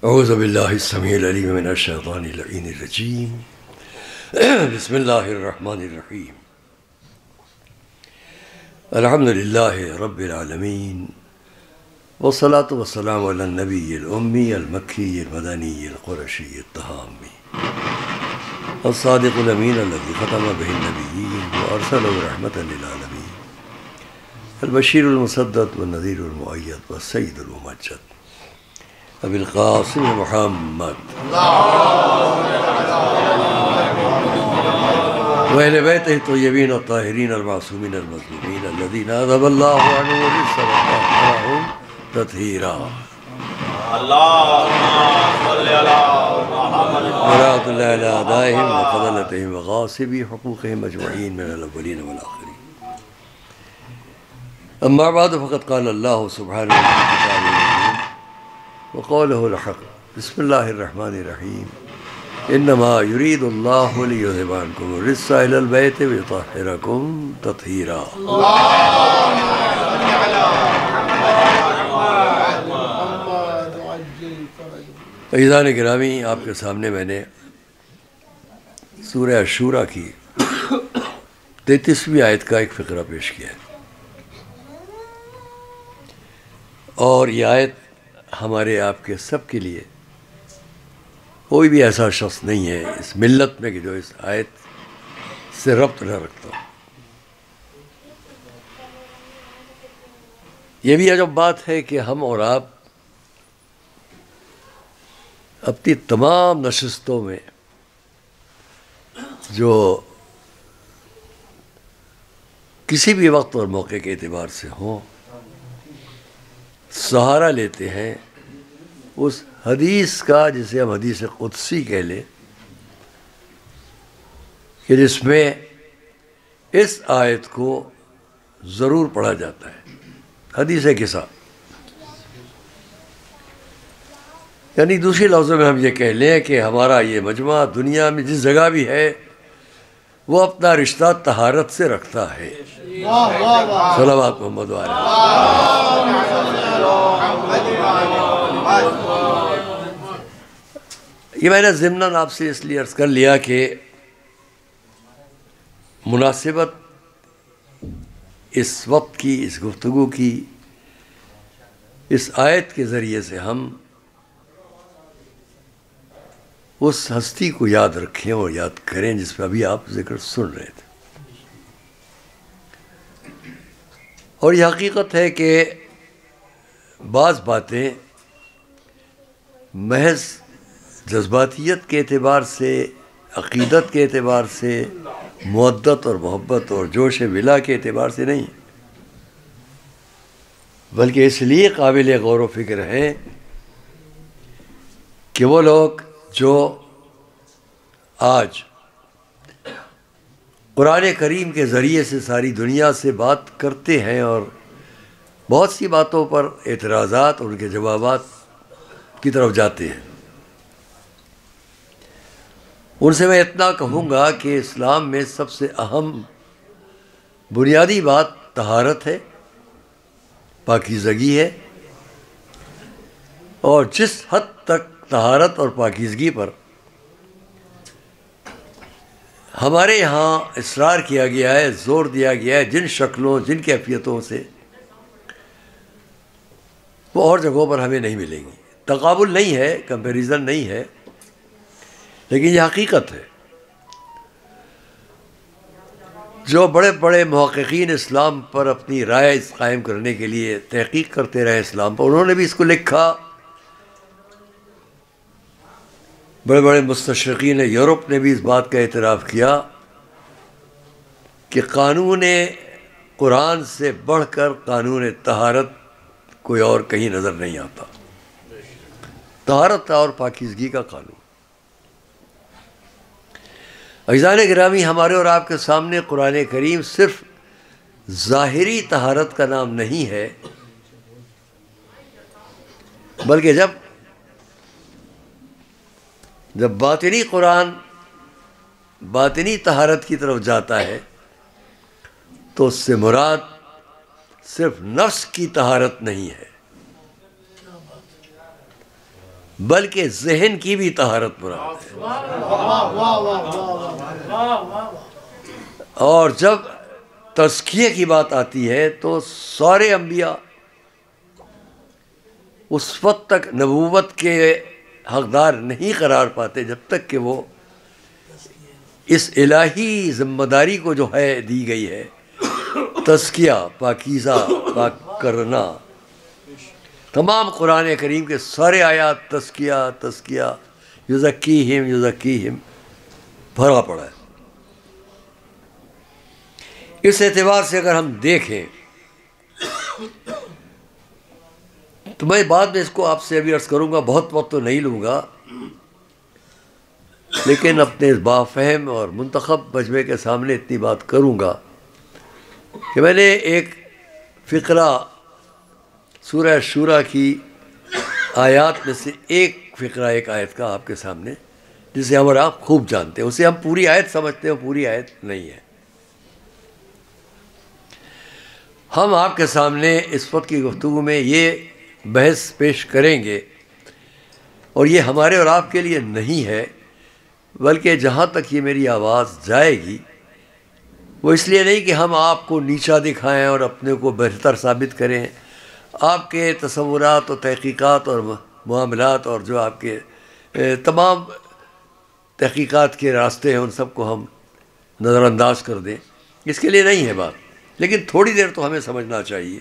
اعوذ باللہ السمیع العلیم من الشیطان اللعین الرجیم بسم اللہ الرحمن الرحیم الحمد للہ رب العالمین والصلاة والسلام علی النبی الامی المکی المدنی القرشی التہامی الصادق الامین الذی ختم به النبیین وارسلہ رحمتا للعالمین البشیر المصدق والنذیر المؤید والسید الممجد ابی القاسم محمد وأہل بیتہ الطیبین الطاہرین المعصومین المظلومین الذین اذهب اللہ عنہم الرجس وطہرهم تطہیرا اللہم صلی علی محمد ورحمۃ اللہ علی اعدائہم وفضلتہم وغاصبی حقوقہم اجمعین من الاولین والآخرین اما بعد فقد قال اللہ سبحانہ وتعالی وقوله الحق بسم اللہ الرحمن الرحیم انما يريد الله ليذهب عنكم الرجس اهل البيت ويطهركم تطهيرا عزیزان گرامی، آپ کے سامنے میں نے سورہ الشورى کی 33ویں آیت کا ایک فقرہ پیش کیا ہے، اور یہ آیت ہمارے آپ کے سب کے لیے، کوئی بھی ایسا شخص نہیں ہے اس ملت میں کہ جو اس آیت سے ربط نہ رکھتا ہو۔ یہ بھی عجب بات ہے کہ ہم اور آپ اپنی تمام نشستوں میں جو کسی بھی وقت اور موقع کے اعتبار سے ہوں، سہارا لیتے ہیں اس حدیث کا جسے ہم حدیث قدسی کہہ لیں، کہ جس میں اس آیت کو ضرور پڑھا جاتا ہے، حدیث قصہ، یعنی دوسری لفظوں میں ہم یہ کہہ لیں کہ ہمارا یہ مجمع دنیا میں جس جگہ بھی ہے وہ اپنا رشتہ طہارت سے رکھتا ہے۔ صلوات محمد یہ میں نے ضمناً آپ سے اس لیے عرض کر لیا کہ مناسبت اس وقت کی، اس گفتگو کی، اس آیت کے ذریعے سے ہم اس ہستی کو یاد رکھیں اور یاد کریں جس پہ ابھی آپ ذکر سن رہے تھے۔ اور یہ حقیقت ہے کہ بعض باتیں محض جذباتیت کے اعتبار سے، عقیدت کے اعتبار سے، مودت اور محبت اور جوش ولا کے اعتبار سے نہیں، بلکہ اس لیے قابل غور و فکر ہیں کہ وہ لوگ جو آج قرآن کریم کے ذریعے سے ساری دنیا سے بات کرتے ہیں اور بہت سی باتوں پر اعتراضات اور ان کے جوابات کی طرف جاتے ہیں، ان سے میں اتنا کہوں گا کہ اسلام میں سب سے اہم بنیادی بات طہارت ہے، پاکیزگی ہے، اور جس حد تک طہارت اور پاکیزگی پر ہمارے یہاں اصرار کیا گیا ہے، زور دیا گیا ہے، جن شکلوں، جن کیفیتوں سے، وہ اور جگہوں پر ہمیں نہیں ملیں گی۔ تقابل نہیں ہے، کمپیریزن نہیں ہے، لیکن یہ حقیقت ہے۔ جو بڑے بڑے محققین اسلام پر اپنی رائے قائم کرنے کے لیے تحقیق کرتے رہے اسلام پر، انہوں نے بھی اس کو لکھا۔ بڑے بڑے مستشرقین یورپ نے بھی اس بات کا اعتراف کیا کہ قانون قرآن سے بڑھ کر قانون طہارت کوئی اور کہیں نظر نہیں آتا، طہارت اور پاکیزگی کا قانون۔ عزیزان گرامی، ہمارے اور آپ کے سامنے قرآن کریم صرف ظاہری طہارت کا نام نہیں ہے، بلکہ جب باطنی قرآن باطنی طہارت کی طرف جاتا ہے تو اس سے مراد صرف نفس کی طہارت نہیں ہے، بلکہ ذہن کی بھی طہارت مراد ہے۔ اور جب تزکیے کی بات آتی ہے تو سارے انبیاء اس وقت تک نبوت کے حقدار نہیں قرار پاتے جب تک کہ وہ اس الہی ذمہ داری کو جو ہے دی گئی ہے، تزکیہ، پاکیزہ، پاک کرنا، تمام قرآن کریم کے سارے آیات تزکیہ تزکیہ، یزکیہم یزکیہم بھرا پڑا ہے۔ اس اعتبار سے اگر ہم دیکھیں تو میں بعد میں اس کو آپ سے ابھی عرض کروں گا، بہت وقت تو نہیں لوں گا، لیکن اپنے بافہم اور منتخب مجمع کے سامنے اتنی بات کروں گا کہ میں نے ایک فقرہ سورہ شورا کی آیات میں سے ایک فقرہ، ایک آیت کا آپ کے سامنے، جسے ہم اور آپ خوب جانتے ہیں، اسے ہم پوری آیت سمجھتے ہیں، پوری آیت نہیں ہے۔ ہم آپ کے سامنے اس وقت کی گفتگو میں یہ بحث پیش کریں گے، اور یہ ہمارے اور آپ کے لیے نہیں ہے، بلکہ جہاں تک یہ میری آواز جائے گی وہ اس لیے نہیں کہ ہم آپ کو نیچا دکھائیں اور اپنے کو بہتر ثابت کریں۔ آپ کے تصورات اور تحقیقات اور معاملات اور جو آپ کے تمام تحقیقات کے راستے ہیں ان سب کو ہم نظر انداز کر دیں، اس کے لیے نہیں ہے بات، لیکن تھوڑی دیر تو ہمیں سمجھنا چاہیے۔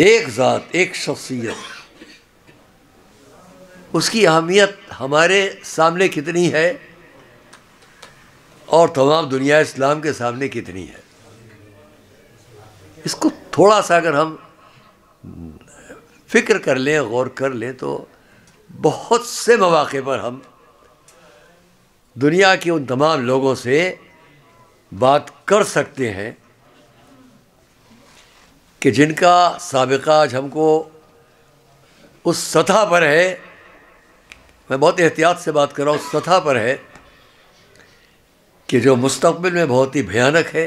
ایک ذات، ایک شخصیت، اس کی اہمیت ہمارے سامنے کتنی ہے اور تمام دنیا اسلام کے سامنے کتنی ہے، اس کو تھوڑا سا اگر ہم فکر کر لیں، غور کر لیں، تو بہت سے مواقع پر ہم دنیا کے ان تمام لوگوں سے بات کر سکتے ہیں کہ جن کا سابقہ آج ہم کو اس سطح پر ہے، میں بہت احتیاط سے بات کر رہا ہوں، اس سطح پر ہے کہ جو مستقبل میں بہت ہی بھیانک ہے،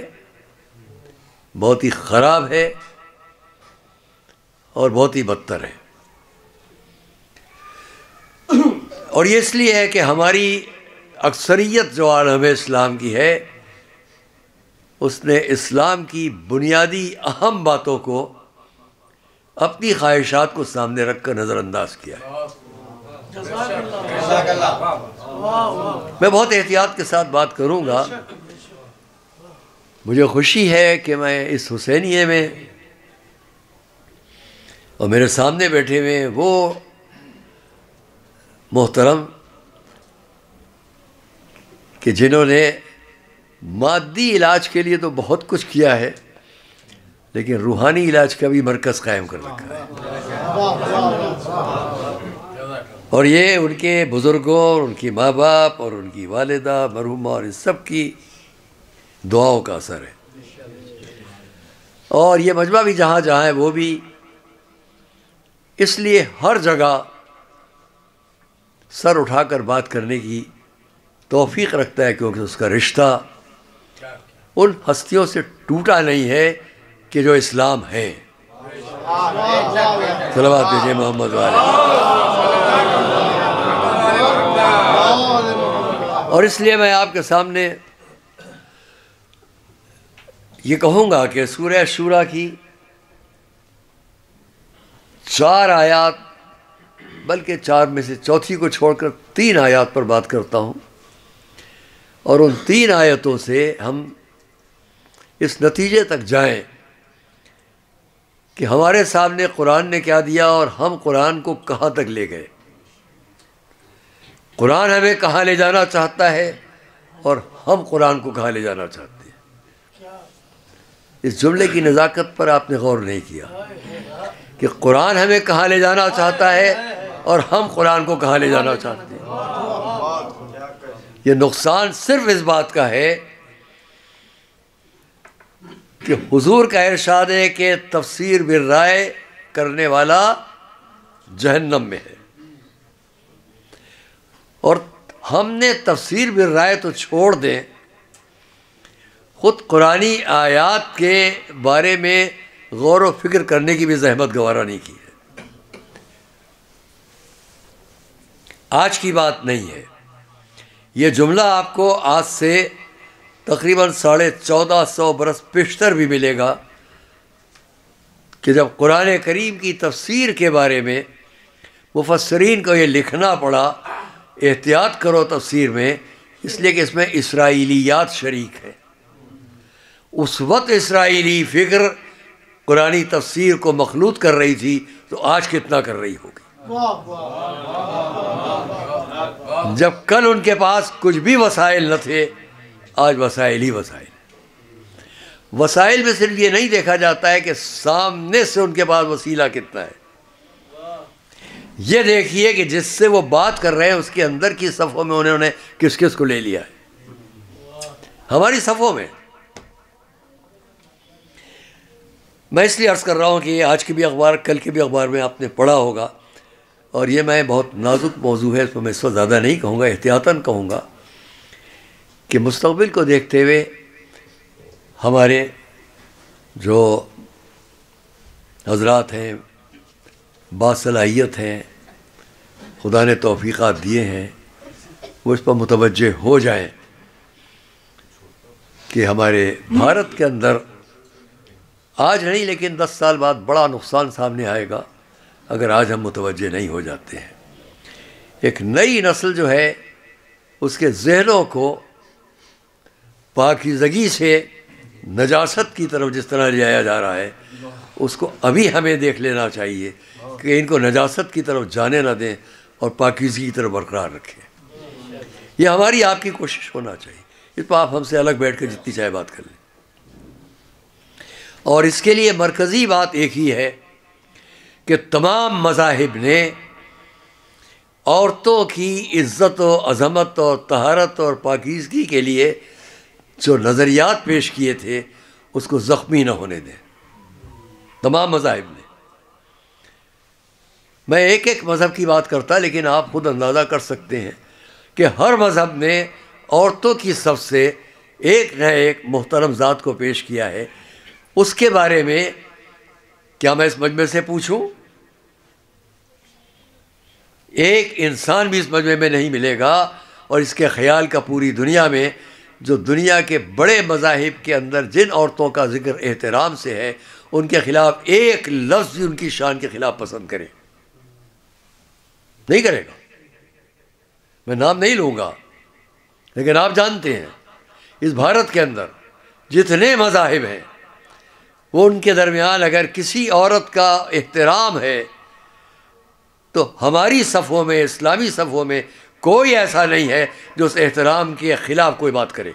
بہت ہی خراب ہے اور بہت ہی بدتر ہے۔ اور یہ اس لیے ہے کہ ہماری اکثریت جو عالم اسلام کی ہے، اس نے اسلام کی بنیادی اہم باتوں کو اپنی خواہشات کو سامنے رکھ کر نظر انداز کیا ہے۔ میں بہت احتیاط کے ساتھ بات کروں گا۔ مجھے خوشی ہے کہ میں اس حسینیے میں اور میرے سامنے بیٹھے ہوئے وہ محترم کہ جنہوں نے مادی علاج کے لیے تو بہت کچھ کیا ہے، لیکن روحانی علاج کا بھی مرکز قائم کر رکھا ہے، اور یہ ان کے بزرگوں اور ان کی ماں باپ اور ان کی والدہ مرحومہ اور ان سب کی دعاؤں کا اثر ہے۔ اور یہ مجمع بھی جہاں جہاں ہے وہ بھی اس لیے ہر جگہ سر اٹھا کر بات کرنے کی توفیق رکھتا ہے، کیونکہ اس کا رشتہ ان ہستیوں سے ٹوٹا نہیں ہے کہ جو اسلام ہے۔ صلوات بھیجیں محمد والے۔ اور اس لیے میں آپ کے سامنے یہ کہوں گا کہ سورہ شورا کی 4 آیات، بلکہ 4 میں سے چوتھی کو چھوڑ کر 3 آیات پر بات کرتا ہوں، اور ان 3 آیتوں سے ہم اس نتیجے تک جائیں کہ ہمارے سامنے قرآن نے کیا دیا اور ہم قرآن کو کہاں تک لے گئے، قرآن ہمیں کہاں لے جانا چاہتا ہے اور ہم قرآن کو کہاں لے جانا چاہتے ہیں۔ اس جملے کی نزاکت پر آپ نے غور نہیں کیا کہ قرآن ہمیں کہاں لے جانا چاہتا ہے اور ہم قرآن کو کہاں لے جانا چاہتے ہیں۔ یہ نقصان صرف اس بات کا ہے کہ حضور کا ارشاد ہے کہ تفسیر بالرائے کرنے والا جہنم میں ہے، اور ہم نے تفسیر بالرائے تو چھوڑ دیں، خود قرآنی آیات کے بارے میں غور و فکر کرنے کی بھی زحمت گوارا نہیں کی ہے۔ آج کی بات نہیں ہے. یہ جملہ آپ کو آج سے تقریباً 1450 برس پیشتر بھی ملے گا کہ جب قرآن کریم کی تفسیر کے بارے میں مفسرین کو یہ لکھنا پڑا احتیاط کرو تفسیر میں، اس لیے کہ اس میں اسرائیلیات شریک ہے. اس وقت اسرائیلی فکر قرآنی تفسیر کو مخلوط کر رہی تھی، تو آج کتنا کر رہی ہوگی. جب کل ان کے پاس کچھ بھی وسائل نہ تھے، آج وسائل ہی وسائل. وسائل میں صرف یہ نہیں دیکھا جاتا ہے کہ سامنے سے ان کے پاس وسیلہ کتنا ہے، یہ دیکھیے کہ جس سے وہ بات کر رہے ہیں اس کے اندر کی صفوں میں انہوں نے کس کس کو لے لیا ہے. ہماری صفوں میں میں اس لیے عرض کر رہا ہوں کہ یہ آج کی بھی اخبار، کل کے بھی اخبار میں آپ نے پڑھا ہوگا، اور یہ میں بہت نازک موضوع ہے، اس میں اس وقت زیادہ نہیں کہوں گا، احتیاطاً کہوں گا کہ مستقبل کو دیکھتے ہوئے ہمارے جو حضرات ہیں، باصلاحیت ہیں، خدا نے توفیقات دیے ہیں، وہ اس پر متوجہ ہو جائیں کہ ہمارے بھارت کے اندر آج نہیں لیکن 10 سال بعد بڑا نقصان سامنے آئے گا اگر آج ہم متوجہ نہیں ہو جاتے ہیں. ایک نئی نسل جو ہے اس کے ذہنوں کو پاکیزگی سے نجاست کی طرف جس طرح لے جایا جا رہا ہے، اس کو ابھی ہمیں دیکھ لینا چاہیے کہ ان کو نجاست کی طرف جانے نہ دیں اور پاکیزگی کی طرف برقرار رکھیں. یہ ہماری آپ کی کوشش ہونا چاہیے. اس پہ آپ ہم سے الگ بیٹھ کر جتنی چاہے بات کر لیں. اور اس کے لیے مرکزی بات ایک ہی ہے کہ تمام مذاہب نے عورتوں کی عزت و عظمت اور طہارت اور پاکیزگی کے لیے جو نظریات پیش کیے تھے اس کو زخمی نہ ہونے دیں. تمام مذاہب نے. میں ایک ایک مذہب کی بات کرتا، لیکن آپ خود اندازہ کر سکتے ہیں کہ ہر مذہب نے عورتوں کی صف سے ایک نہ ایک محترم ذات کو پیش کیا ہے. اس کے بارے میں کیا میں اس مجمع سے پوچھوں؟ ایک انسان بھی اس مجمع میں نہیں ملے گا، اور اس کے خیال کا پوری دنیا میں جو دنیا کے بڑے مذاہب کے اندر جن عورتوں کا ذکر احترام سے ہے، ان کے خلاف ایک لفظ بھی ان کی شان کے خلاف پسند کرے نہیں کرے گا. میں نام نہیں لوں گا، لیکن آپ جانتے ہیں اس بھارت کے اندر جتنے مذاہب ہیں، وہ ان کے درمیان اگر کسی عورت کا احترام ہے تو ہماری صفوں میں، اسلامی صفوں میں کوئی ایسا نہیں ہے جو اس احترام کے خلاف کوئی بات کرے.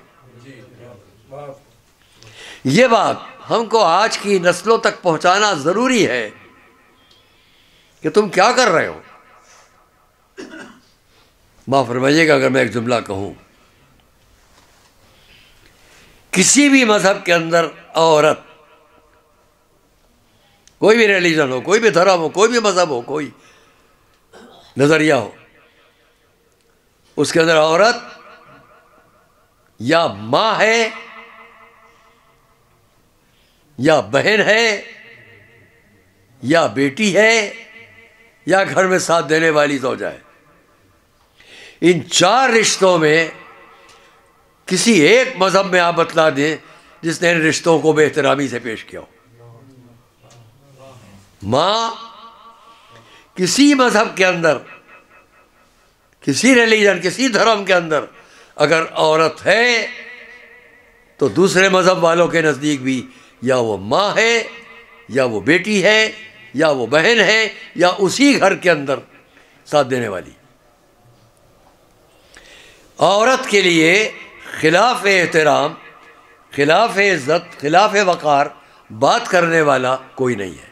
یہ بات ہم کو آج کی نسلوں تک پہنچانا ضروری ہے کہ تم کیا کر رہے ہو. معاف فرمائیے گا اگر میں ایک جملہ کہوں، کسی بھی مذہب کے اندر عورت، کوئی بھی ریلیجن ہو، کوئی بھی دھرم ہو، کوئی بھی مذہب ہو، کوئی نظریہ ہو، اس کے اندر عورت یا ماں ہے، یا بہن ہے، یا بیٹی ہے، یا گھر میں ساتھ دینے والی زوجہ ہے. ان 4 رشتوں میں کسی ایک مذہب میں آپ بتلا دیں جس نے ان رشتوں کو بے احترامی سے پیش کیا ہو. ماں کسی مذہب کے اندر، کسی ریلیجن، کسی دھرم کے اندر اگر عورت ہے تو دوسرے مذہب والوں کے نزدیک بھی یا وہ ماں ہے، یا وہ بیٹی ہے، یا وہ بہن ہے، یا اسی گھر کے اندر ساتھ دینے والی. عورت کے لیے خلاف احترام، خلاف عزت، خلاف وقار بات کرنے والا کوئی نہیں ہے.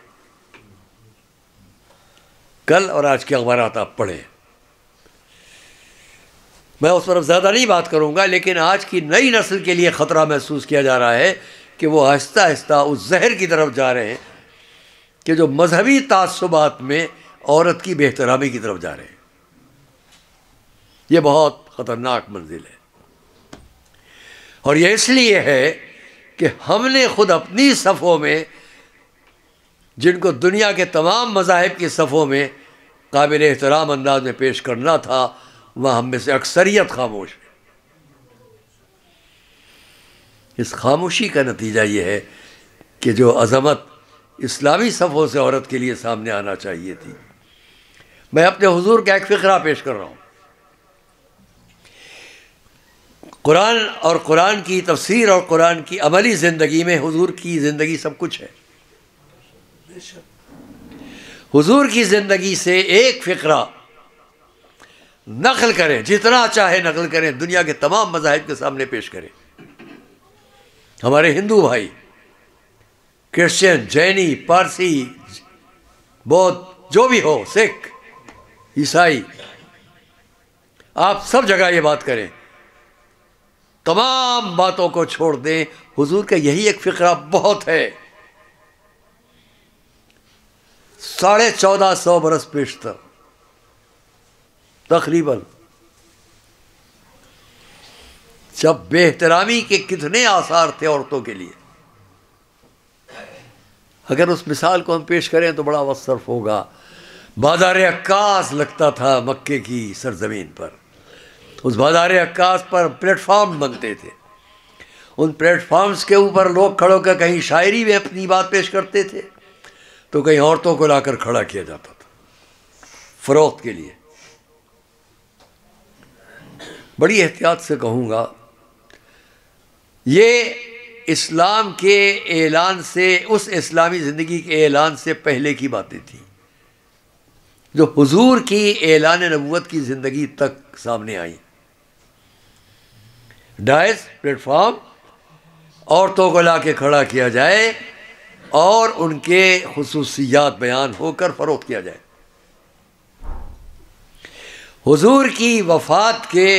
کل اور آج کے اخبارات آپ پڑھیں. میں اس پر زیادہ نہیں بات کروں گا، لیکن آج کی نئی نسل کے لیے خطرہ محسوس کیا جا رہا ہے کہ وہ آہستہ آہستہ اس زہر کی طرف جا رہے ہیں کہ جو مذہبی تعصبات میں عورت کی بے احترامی کی طرف جا رہے ہیں. یہ بہت خطرناک منزل ہے، اور یہ اس لیے ہے کہ ہم نے خود اپنی صفوں میں، جن کو دنیا کے تمام مذاہب کی صفوں میں قابل احترام انداز میں پیش کرنا تھا، وہاں ہم میں سے اکثریت خاموش ہے۔ اس خاموشی کا نتیجہ یہ ہے کہ جو عظمت اسلامی صفوں سے عورت کے لیے سامنے آنا چاہیے تھی۔ میں اپنے حضور کا ایک فقرہ پیش کر رہا ہوں۔ قرآن اور قرآن کی تفسیر اور قرآن کی عملی زندگی میں حضور کی زندگی سب کچھ ہے۔ حضور کی زندگی سے ایک فقرہ نقل کریں، جتنا چاہے نقل کریں، دنیا کے تمام مذاہب کے سامنے پیش کریں۔ ہمارے ہندو بھائی، کرسچن، جینی، پارسی، بودھ، جو بھی ہو، سکھ، عیسائی، آپ سب جگہ یہ بات کریں، تمام باتوں کو چھوڑ دیں، حضور کا یہی ایک فقرہ بہت ہے۔ 1450 برس پیشتر تقریباً، جب بے احترامی کے کتنے آثار تھے عورتوں کے لیے، اگر اس مثال کو ہم پیش کریں تو بڑا وقت صرف ہوگا۔ بازار عکاس لگتا تھا مکے کی سرزمین پر، اس بازار عکاس پر پلیٹ فارم بنتے تھے، ان پلیٹ فارمز کے اوپر لوگ کھڑو کر کہیں شاعری میں اپنی بات پیش کرتے تھے تو کہیں عورتوں کو لا کر کھڑا کیا جاتا تھا فروخت کے لیے۔ بڑی احتیاط سے کہوں گا، یہ اسلام کے اعلان سے، اس اسلامی زندگی کے اعلان سے پہلے کی باتیں تھیں جو حضور کی اعلان نبوت کی زندگی تک سامنے آئیں۔ ڈائز، پلیٹ فارم، عورتوں کو لا کے کھڑا کیا جائے اور ان کے خصوصیات بیان ہو کر فروخت کیا جائے۔ حضور کی وفات کے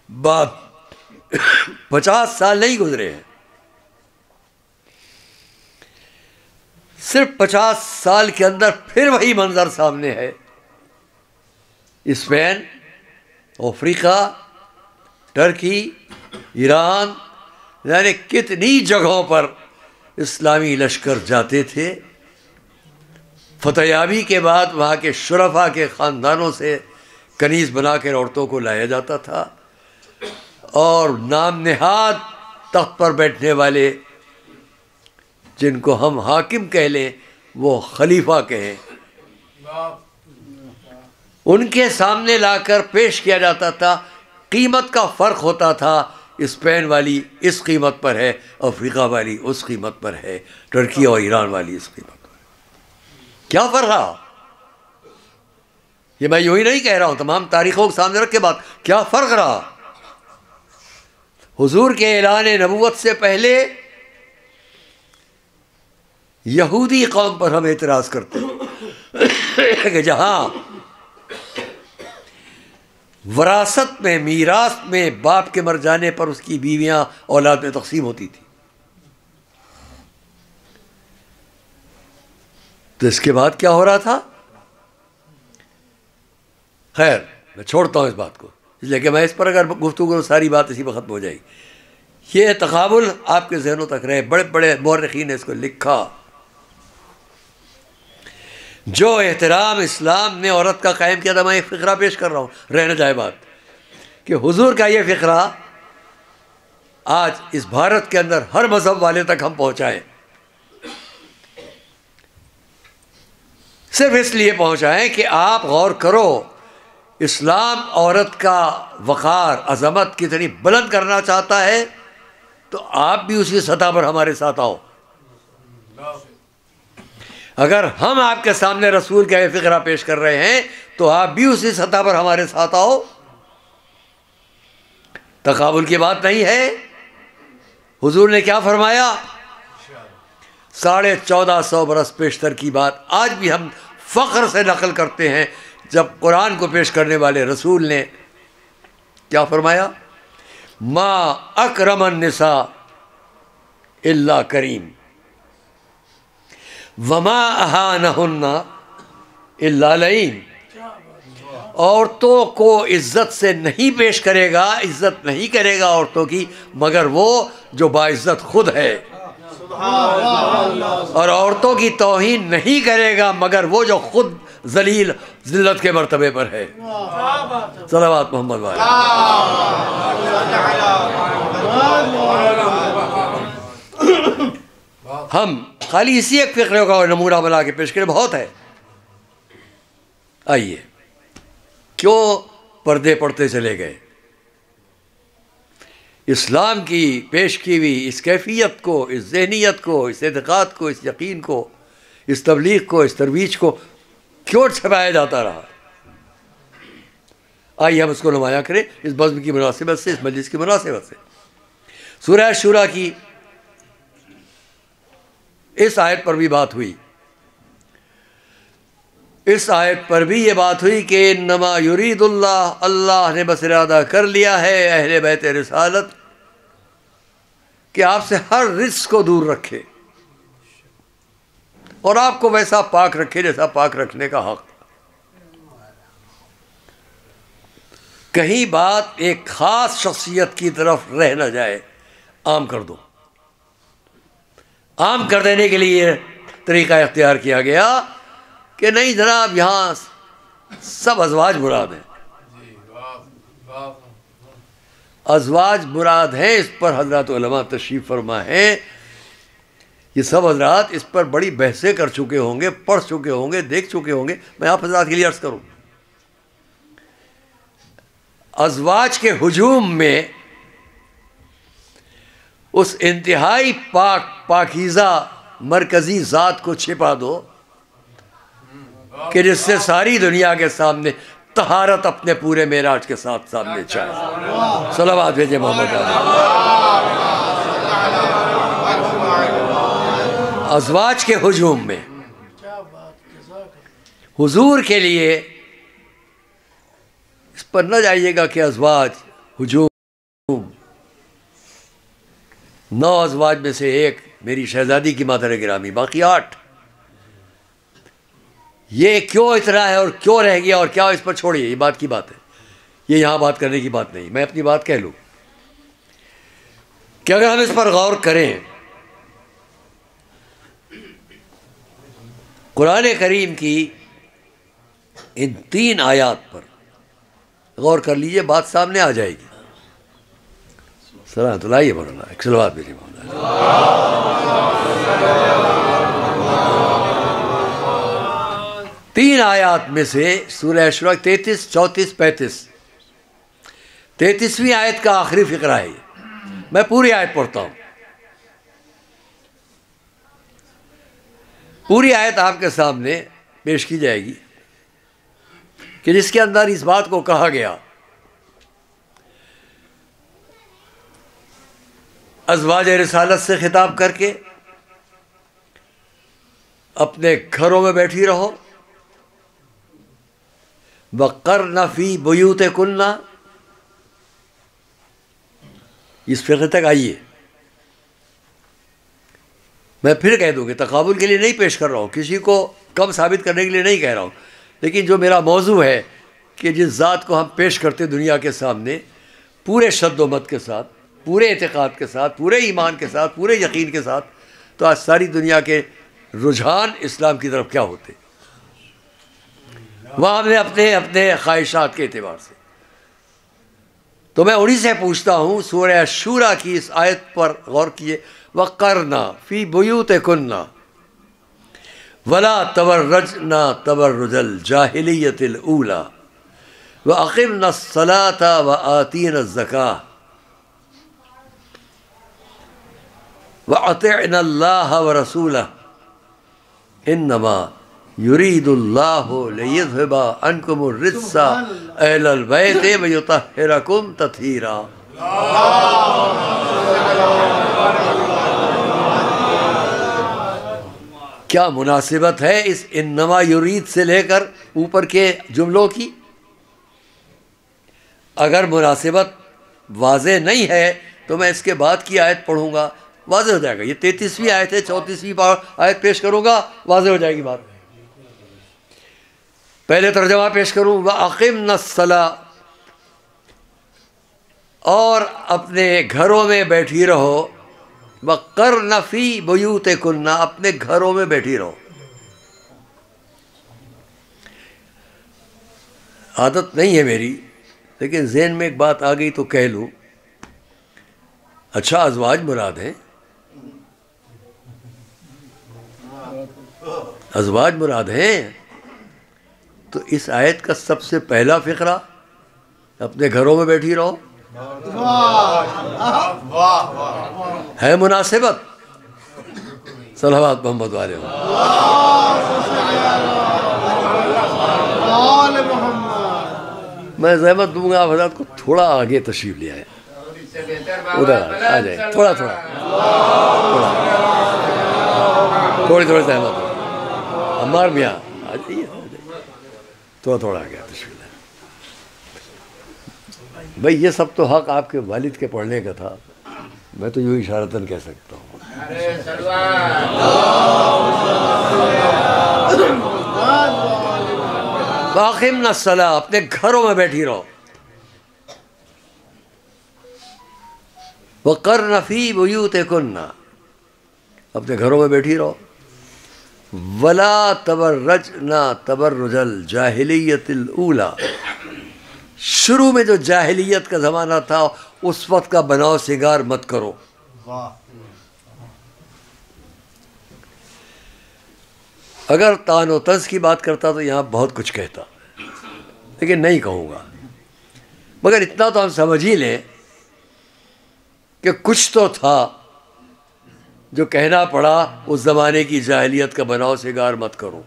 بعد 50 سال نہیں گزرے ہیں، صرف 50 سال کے اندر پھر وہی منظر سامنے ہے۔ اسپین، افریقہ، ٹرکی، ایران، یعنی کتنی جگہوں پر اسلامی لشکر جاتے تھے۔ فتح یابی کے بعد وہاں کے شرفاء کے خاندانوں سے کنیز بنا کر عورتوں کو لایا جاتا تھا، اور نام نہاد تخت پر بیٹھنے والے، جن کو ہم حاکم کہہ لیں، وہ خلیفہ کہیں، ان کے سامنے لا کر پیش کیا جاتا تھا۔ قیمت کا فرق ہوتا تھا، اسپین والی اس قیمت پر ہے، افریقہ والی اس قیمت پر ہے، ترکی اور ایران والی اس قیمت پر ہے۔ کیا فرق رہا؟ یہ میں یوں ہی نہیں کہہ رہا ہوں، تمام تاریخوں کو سامنے رکھ کے بات، کیا فرق رہا؟ حضور کے اعلان نبوت سے پہلے یہودی قوم پر ہم اعتراض کرتے ہیں کہ جہاں وراثت میں، میراث میں باپ کے مر جانے پر اس کی بیویاں اولاد میں تقسیم ہوتی تھی، تو اس کے بعد کیا ہو رہا تھا؟ خیر، میں چھوڑتا ہوں اس بات کو، اس لیے کہ میں اس پر اگر گفتگو کروں ساری بات اسی پر ختم ہو جائے گی۔ یہ تقابل آپ کے ذہنوں تک رہے، بڑے بڑے مورخین نے اس کو لکھا۔ جو احترام اسلام نے عورت کا قائم کیا تھا، میں ایک فقرہ پیش کر رہا ہوں، رہنا جائے بات کہ حضور کا یہ فقرہ آج اس بھارت کے اندر ہر مذہب والے تک ہم پہنچائیں، صرف اس لیے پہنچائیں کہ آپ غور کرو، اسلام عورت کا وقار، عظمت کتنی بلند کرنا چاہتا ہے، تو آپ بھی اسی سطح پر ہمارے ساتھ آؤ۔ اگر ہم آپ کے سامنے رسول کا یہ فقرہ پیش کر رہے ہیں تو آپ بھی اسی سطح پر ہمارے ساتھ آؤ۔ تقابل کی بات نہیں ہے۔ حضور نے کیا فرمایا؟ 1450 برس پیشتر کی بات آج بھی ہم فخر سے نقل کرتے ہیں، جب قرآن کو پیش کرنے والے رسول نے کیا فرمایا؟ ما اکرم النساء الا کریم وما اہانہن الا لعین۔ عورتوں کو عزت سے نہیں پیش کرے گا، عزت نہیں کرے گا عورتوں کی، مگر وہ جو باعزت خود ہے۔ اور عورتوں کی توہین نہیں کرے گا مگر وہ جو خود ذلیل ذلت کے مرتبے پر ہے. صلوات محمد والے. ہم خالی اسی ایک فقرے کا نمونہ بنا کے پیش کریں، بہت ہے. آئیے، کیوں پردے پڑتے چلے گئے؟ اسلام کی پیش کی ہوئی اس کیفیت کو، اس ذہنیت کو، اس اعتقاد کو، اس یقین کو، اس تبلیغ کو، اس ترویج کو کیوں چھپایا جاتا رہا؟ آئیے ہم اس کو نمایاں کریں اس بزم کی مناسبت سے، اس مجلس کی مناسبت سے. سورہ شورا کی اس آیت پر بھی بات ہوئی. اس آیت پر بھی یہ بات ہوئی کہ انما یرید اللہ، اللہ نے بس ارادہ کر لیا ہے اہل بیت رسالت کہ آپ سے ہر رجس کو دور رکھے اور آپ کو ویسا پاک رکھے جیسا پاک رکھنے کا حق. کہیں بات ایک خاص شخصیت کی طرف رہ نہ جائے، عام کر دو. عام کر دینے کے لیے طریقہ اختیار کیا گیا کہ نہیں جناب یہاں سب ازواج مراد ہیں. ازواج مراد ہیں، اس پر حضرات علماء تشریف فرما ہیں. یہ سب حضرات اس پر بڑی بحثیں کر چکے ہوں گے، پڑھ چکے ہوں گے، دیکھ چکے ہوں گے. میں آپ حضرات کے لیے عرض کروں، ازواج کے ہجوم میں اس انتہائی پاکیزہ مرکزی ذات کو چھپا دو کہ جس سے ساری دنیا کے سامنے طہارت اپنے پورے معراج کے ساتھ سامنے چاہے. صلوات بھیجے محمد علیہ. ازواج کے ہجوم میں حضور کے لیے اس پر نہ جائیے گا کہ ازواج ہجوم. 9 ازواج میں سے ایک میری شہزادی کی مادر گرامی، باقی 8. یہ کیوں اتنا ہے اور کیوں رہ گیا اور کیا، اس پر چھوڑیے، یہ بات کی بات ہے، یہ یہاں بات کرنے کی بات نہیں. میں اپنی بات کہہ لوں کہ اگر ہم اس پر غور کریں، قرآن کریم کی ان 3 آیات پر غور کر لیجئے، بات سامنے آ جائے گی. سلام تو لائیے مولانا، ایک صلوات بھیجیے مولانا. 3 آیات میں سے سورہ شورا 33، 34، 35، 33ویں آیت کا آخری فقرہ ہے. میں پوری آیت پڑھتا ہوں. پوری آیت آپ کے سامنے پیش کی جائے گی کہ جس کے اندر اس بات کو کہا گیا، ازواج رسالت سے خطاب کر کے اپنے گھروں میں بیٹھی رہو، وَقَرْنَ فِي بُيُوتِكُنَّ. اس فقرے تک آئیے. میں پھر کہہ دوں کہ تقابل کے لیے نہیں پیش کر رہا ہوں، کسی کو کم ثابت کرنے کے لیے نہیں کہہ رہا ہوں، لیکن جو میرا موضوع ہے کہ جس ذات کو ہم پیش کرتے دنیا کے سامنے پورے شد و مت کے ساتھ، پورے اعتقاد کے ساتھ، پورے ایمان کے ساتھ، پورے یقین کے ساتھ، تو آج ساری دنیا کے رجحان اسلام کی طرف کیا ہوتے؟ وہاں ہم نے اپنے خواہشات کے اعتبار سے. تو میں انہی سے پوچھتا ہوں، سورہ شورا کی اس آیت پر غور کیے. وَقَرْنَا فِي بُيُوتِكُنَّ وَلَا تَبَرَّجْنَا تَبَرُّجَ الْجَاهِلِيَّةِ الْأُولَى وَأَقِمْنَا الصَّلَاةَ وَآتِينَا الزَّكَاةَ وَأَطِعْنَا اللَّهَ وَرَسُولَهُ إِنَّمَا يُرِيدُ اللَّهُ لِيُذْهِبَ عَنْكُمُ الرِّجْسَ أَهْلَ الْبَيْتِ وَيُطَهِّرَكُمْ تَطْهِيرًا. کیا مناسبت ہے اس انما یرید سے لے کر اوپر کے جملوں کی؟ اگر مناسبت واضح نہیں ہے تو میں اس کے بعد کی آیت پڑھوں گا، واضح ہو جائے گا. یہ 33ویں آیت ہے، 34ویں آیت پیش کروں گا، واضح ہو جائے گی بات. پہلے ترجمہ پیش کروں، وَأَقِمْنَا الصَّلَاةَ، اور اپنے گھروں میں بیٹھی رہو وَقَرْنَ فِي بُيُوتِكُنَّ، اپنے گھروں میں بیٹھی رہو. عادت نہیں ہے میری، لیکن ذہن میں ایک بات آ گئی تو کہہ لوں. اچھا ازواج مراد ہیں، ازواج مراد ہیں، تو اس آیت کا سب سے پہلا فقرہ اپنے گھروں میں بیٹھی رہو ہے مناسبت؟ صلوات محمد والے ہو. میں زحمت دوں گا آپ حضرات کو تھوڑا آگے تشریف لے آئے، ادھر آ جائیں، تھوڑا تھوڑی زحمت ہو. عمار میاں آ جائیے، تھوڑا آگے تشریف لے. بھائی یہ سب تو حق آپ کے والد کے پڑھنے کا تھا، میں تو یوں اشارتاً کہہ سکتا ہوں. وَأَقِمْنَا الصَّلَاةَ، اپنے گھروں میں بیٹھی رہو. وَقَرْنَ فِي بُيُوتِكُنَّ، اپنے گھروں میں بیٹھی رہو. وَلَا تَبَرَّجْنَا تَبَرُّجَ الْجَاهِلِيَّةِ الْأُولَى، شروع میں جو جاہلیت کا زمانہ تھا اس وقت کا بناؤ سنگار مت کرو. اگر طعن و طنز کی بات کرتا تو یہاں بہت کچھ کہتا، لیکن نہیں کہوں گا. مگر اتنا تو ہم سمجھ ہی لیں کہ کچھ تو تھا جو کہنا پڑا اس زمانے کی جاہلیت کا بناؤ سنگار مت کرو.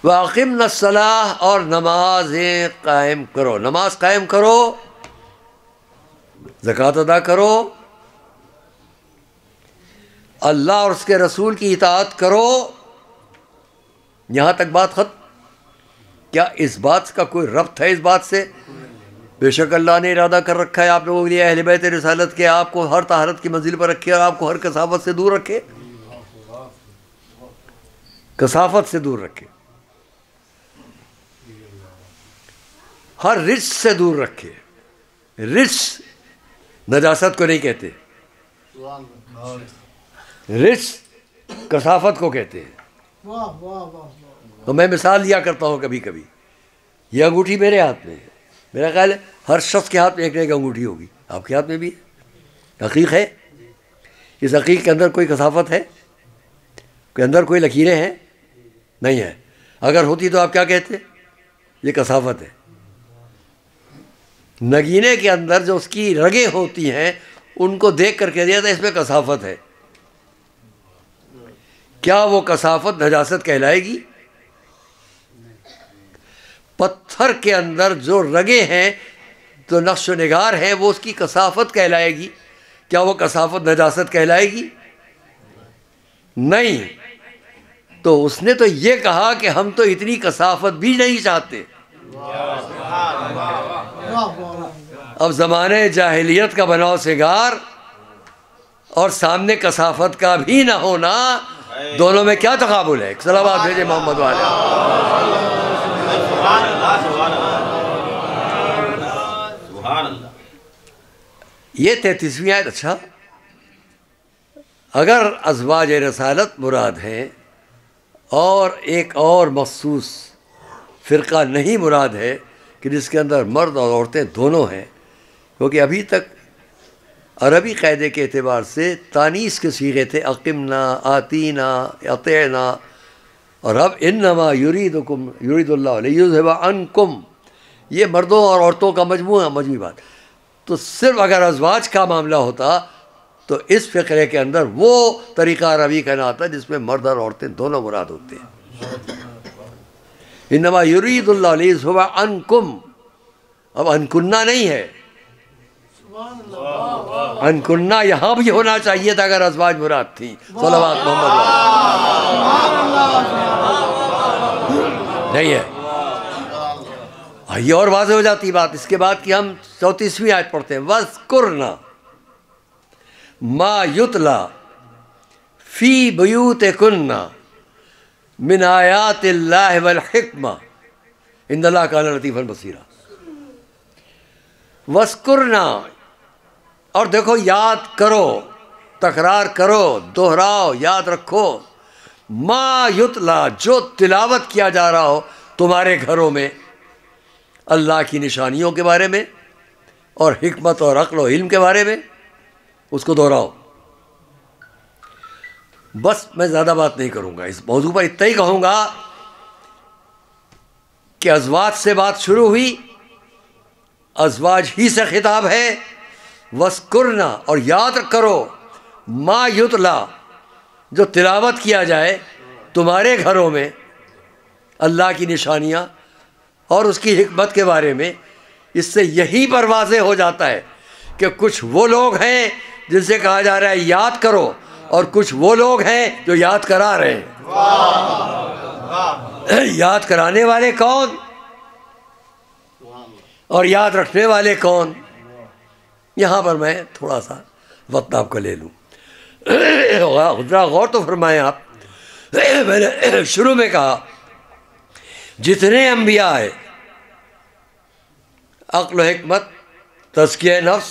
وَأَقِمْنَا الصَّلَاةَ، اور نمازیں قائم کرو. نماز قائم کرو، زکوٰۃ ادا کرو، اللہ اور اس کے رسول کی اطاعت کرو. یہاں تک بات ختم. کیا اس بات کا کوئی ربط ہے اس بات سے؟ بے شک اللہ نے ارادہ کر رکھا ہے آپ لوگوں کے لیے اہل بیت رسالت کے، آپ کو ہر طہارت کی منزل پر رکھے اور آپ کو ہر کثافت سے دور رکھے. کثافت سے دور رکھے، ہر رجس سے دور رکھے. رجس نجاست کو نہیں کہتے، رجس کثافت کو کہتے ہیں. تو میں مثال دیا کرتا ہوں کبھی کبھی. یہ انگوٹھی میرے ہاتھ میں ہے، میرا خیال ہے ہر شخص کے ہاتھ میں ایک ایک انگوٹھی ہوگی. آپ کے ہاتھ میں بھی ہے، عقیق ہے. اس عقیق کے اندر کوئی کثافت ہے؟ کہ اندر کوئی لکیریں ہیں؟ نہیں ہے. اگر ہوتی تو آپ کیا کہتے؟ یہ کثافت ہے. نگینے کے اندر جو اس کی رگیں ہوتی ہیں ان کو دیکھ کر کہہ دیا تھا اس میں کثافت ہے. کیا وہ کثافت نجاست کہلائے گی؟ پتھر کے اندر جو رگیں ہیں جو نقش و نگار ہیں وہ اس کی کثافت کہلائے گی. کیا وہ کثافت نجاست کہلائے گی؟ نہیں. تو اس نے تو یہ کہا کہ ہم تو اتنی کثافت بھی نہیں چاہتے. اب زمانے جاہلیت کا بناؤ سنگار اور سامنے کثافت کا بھی نہ ہونا، دونوں میں کیا تقابل ہے؟ صلوات بھیجے محمد والے. یہ 33ویں آیت. اچھا اگر ازواج رسالت مراد ہیں اور ایک اور مخصوص فرقہ نہیں مراد ہے کہ جس کے اندر مرد اور عورتیں دونوں ہیں، کیونکہ ابھی تک عربی قاعدے کے اعتبار سے تانیث کے صیغے تھے، اقمنا، آتینا، اطعنا، اور اب انما یرید اللہ لیذھب عنکم، یہ مردوں اور عورتوں کا مجموعی بات. تو صرف اگر ازواج کا معاملہ ہوتا تو اس فقرے کے اندر وہ طریقہ عربی کا نہ آتا جس میں مرد اور عورتیں دونوں مراد ہوتے ہیں. انما یرید اللہ لیذھب عنکم، اب انکنہ نہیں ہے. انکنہ یہاں بھی ہونا چاہیے تھا اگر ازواج مراد تھیں. صلوات محمد نہیں ہے. یہ اور واضح ہو جاتی بات. اس کے بعد کی ہم 34ویں آیت پڑھتے ہیں. وَاذْكُرْنَ مَا يُتْلَى فِي بُيُوتِكُنَّ مِنْ آيَاتِ اللَّهِ وَالْحِكْمَةِ إِنَّ اللَّهَ كَانَ لَطِيفًا بَصِيرًا. وَاذْكُرْنَ، اور دیکھو یاد کرو، تکرار کرو، دہراؤ، یاد رکھو، ما یتلا، جو تلاوت کیا جا رہا ہو تمہارے گھروں میں اللہ کی نشانیوں کے بارے میں اور حکمت اور عقل و علم کے بارے میں، اس کو دہراؤ۔ بس میں زیادہ بات نہیں کروں گا اس موضوع پر، اتنا ہی کہوں گا کہ ازواج سے بات شروع ہوئی، ازواج ہی سے خطاب ہے۔ وَاذْكُرْنَ، اور یاد کرو، ما یتلا، جو تلاوت کیا جائے تمہارے گھروں میں اللہ کی نشانیاں اور اس کی حکمت کے بارے میں۔ اس سے یہی پر واضح ہو جاتا ہے کہ کچھ وہ لوگ ہیں جن سے کہا جا رہا ہے یاد کرو، اور کچھ وہ لوگ ہیں جو یاد کرا رہے ہیں۔ یاد کرانے والے کون اور یاد رکھنے والے کون؟ یہاں پر میں تھوڑا سا وقت آپ کا لے لوں، ذرا غور تو فرمائیں آپ۔ میں نے شروع میں کہا جتنے انبیاء آئے عقل و حکمت، تزکیہ نفس،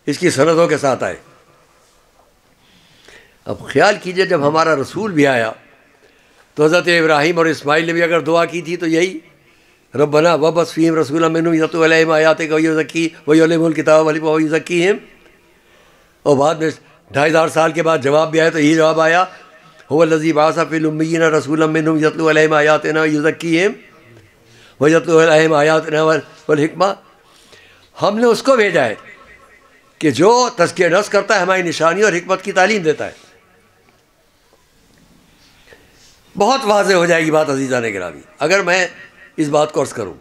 اس کی سندوں کے ساتھ آئے۔ اب خیال کیجئے جب ہمارا رسول بھی آیا تو حضرت ابراہیم اور اسماعیل نے بھی اگر دعا کی تھی تو یہی ربنا وابعث فیہم رسولا منہم یتلو علیہم آیاتک ویعلمہم الکتاب والحکمۃ ویزکیہم، اور بعد میں 2500 سال کے بعد جواب بھی آیا تو یہی جواب آیا، هو الذی بعث فی الامیین رسولا منہم یتلو علیہم آیاتنا ویزکیہم ویتلو علیہم آیاتنا والحکمۃ۔ ہم نے اس کو بھیجا ہے کہ جو تزکیہ نفس کرتا ہے، ہماری نشانی اور حکمت کی تعلیم دیتا ہے۔ بہت واضح ہو جائے گی بات عزیزان گرامی اگر میں اس بات کو عرض کروں۔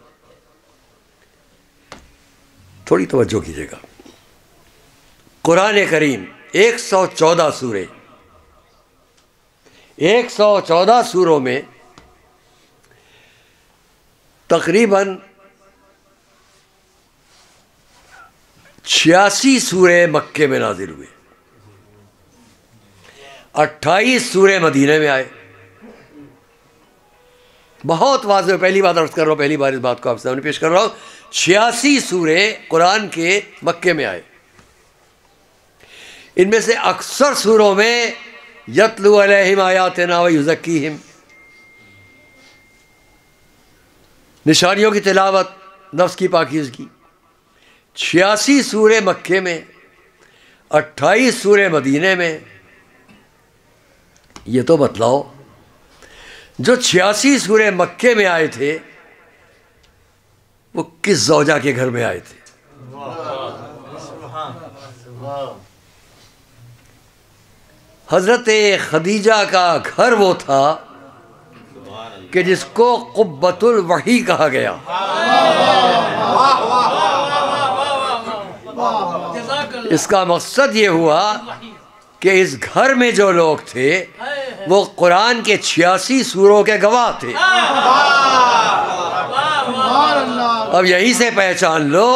تھوڑی توجہ کیجیے گا۔ قرآن کریم 114 سورے، 114 سوروں میں تقریباً 86 سورے مکے میں نازل ہوئے، 28 سورے مدینے میں آئے۔ بہت واضح، پہلی بات عرض کر رہا ہوں، پہلی بار اس بات کو آپ سامنے پیش کر رہا ہوں۔ 86 سورے قرآن کے مکے میں آئے، ان میں سے اکثر سوروں میں یتلو علیہم آیاتنا ویزکیہم، نشانیوں کی تلاوت، نفس کی پاکیزگی۔ 86 سورے مکے میں، 28 سورے مدینے میں۔ یہ تو بتلاؤ جو 86 سورے مکے میں آئے تھے وہ کس زوجہ کے گھر میں آئے تھے؟ حضرت خدیجہ کا گھر وہ تھا کہ جس کو قبۃ الوحی کہا گیا۔ اس کا مقصد یہ ہوا کہ اس گھر میں جو لوگ تھے وہ قرآن کے 86 سوروں کے گواہ تھے۔ اب یہیں سے پہچان لو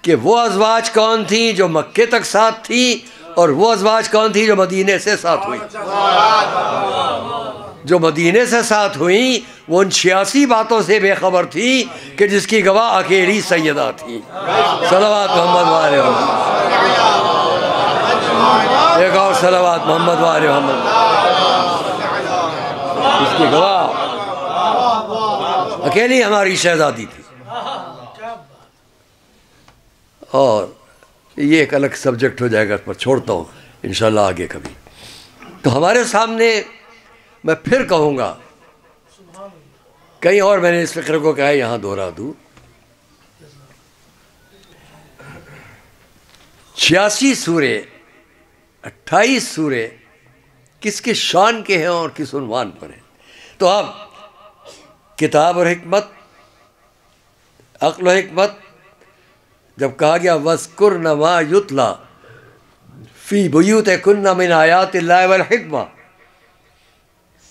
کہ وہ ازواج کون تھیں جو مکے تک ساتھ تھیں، اور وہ ازواج کون تھیں جو مدینے سے ساتھ ہوئیں۔ جو مدینے سے ساتھ ہوئیں وہ ان 86 باتوں سے بے خبر تھی کہ جس کی گواہ اکیلی سیدہ تھی۔ صلوات محمد وآلہ محمد، ایک اور صلوات محمد وآلہ محمد۔ اس کی گواہ اکیلی ہماری شہزادی تھی۔ اور یہ ایک الگ سبجیکٹ ہو جائے گا، اس پر چھوڑتا ہوں انشاءاللہ آگے کبھی۔ تو ہمارے سامنے میں پھر کہوں گا، کہیں اور میں نے اس فکر کو کہا، یہاں دوہرا دوں، 86 سورے، 28 سورے کس کی شان کے ہیں اور کس عنوان پر ہیں؟ تو اب کتاب اور حکمت، عقل و حکمت، جب کہا گیا وَاذْكُرْنَ مَا يُتْلَى فِي بُيُوتِكُنَّ مِنْ آیَاتِ اللَّهِ وَالْحِکْمَةِ،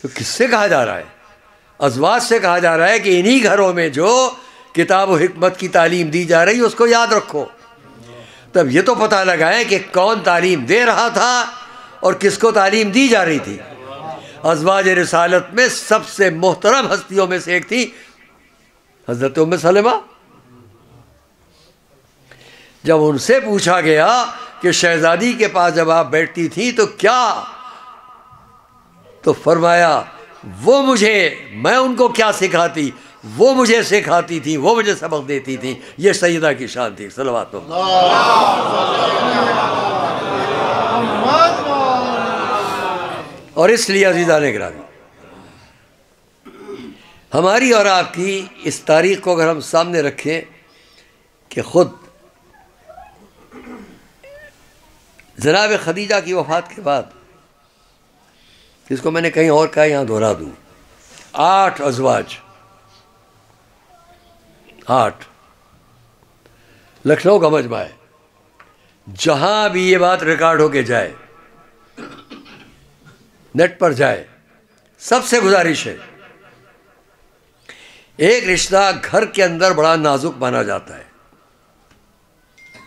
تو کس سے کہا جا رہا ہے؟ ازواج سے کہا جا رہا ہے کہ انہی گھروں میں جو کتاب و حکمت کی تعلیم دی جا رہی ہے اس کو یاد رکھو۔ تب یہ تو پتہ لگائیں کہ کون تعلیم دے رہا تھا اور کس کو تعلیم دی جا رہی تھی۔ ازواج رسالت میں سب سے محترم ہستیوں میں سے ایک تھی حضرت ام سلمہ۔ جب ان سے پوچھا گیا کہ شہزادی کے پاس جب آپ بیٹھتی تھیں تو کیا، تو فرمایا وہ میں ان کو کیا سکھاتی، وہ مجھے سکھاتی تھی، وہ مجھے سبق دیتی تھی. یہ سیدہ کی شان تھی. صلوات اللہ. اور اس لیے عزیزان گرامی، ہماری اور آپ کی اس تاریخ کو اگر ہم سامنے رکھیں کہ خود جناب خدیجہ کی وفات کے بعد، جس کو میں نے کہیں اور کہا یہاں دہرا دوں، 8 ازواج، 8 لکھنؤ کا مجمع ہے. جہاں بھی یہ بات ریکارڈ ہو کے جائے، نیٹ پر جائے، سب سے گزارش ہے، ایک رشتہ گھر کے اندر بڑا نازک مانا جاتا ہے.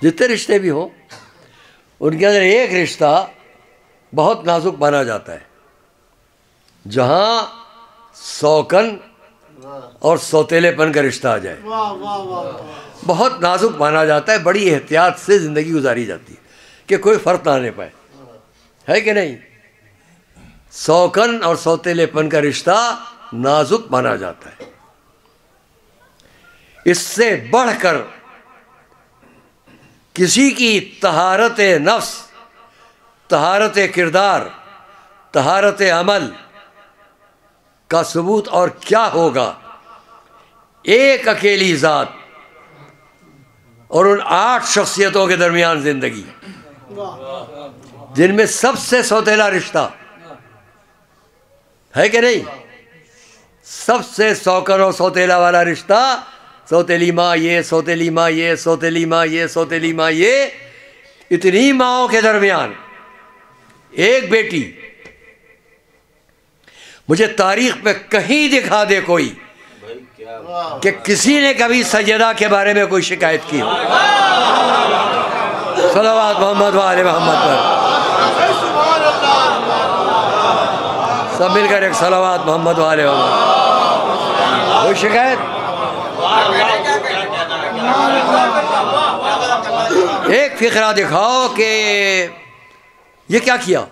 جتنے رشتے بھی ہوں ان کے اندر ایک رشتہ بہت نازک مانا جاتا ہے، جہاں سوکن اور سوتیلے پن کا رشتہ آ جائے بہت نازک مانا جاتا ہے. بڑی احتیاط سے زندگی گزاری جاتی ہے کہ کوئی فرق نہ آنے پائے، ہے کہ نہیں؟ سوکن اور سوتیلے پن کا رشتہ نازک مانا جاتا ہے. اس سے بڑھ کر کسی کی طہارت نفس، طہارت کردار، طہارت عمل کا ثبوت اور کیا ہوگا؟ ایک اکیلی ذات اور ان 8 شخصیتوں کے درمیان زندگی، جن میں سب سے سوتیلا رشتہ ہے کہ نہیں؟ سب سے سوکن اور سوتیلا والا رشتہ، سوتیلی ماں یہ، سوتیلی ماں یہ، سوتیلی ماں یہ، سوتیلی ماں یہ، اتنی ماؤں کے درمیان ایک بیٹی. مجھے تاریخ میں کہیں دکھا دے کوئی کہ کسی نے کبھی سیدہ کے بارے میں کوئی شکایت کی ہو. صلوات محمد و آل محمد پر سب مل کر ایک صلوات محمد و آل محمد. کوئی شکایت؟ ایک فقرہ دکھاؤ کہ یہ کیا کیا.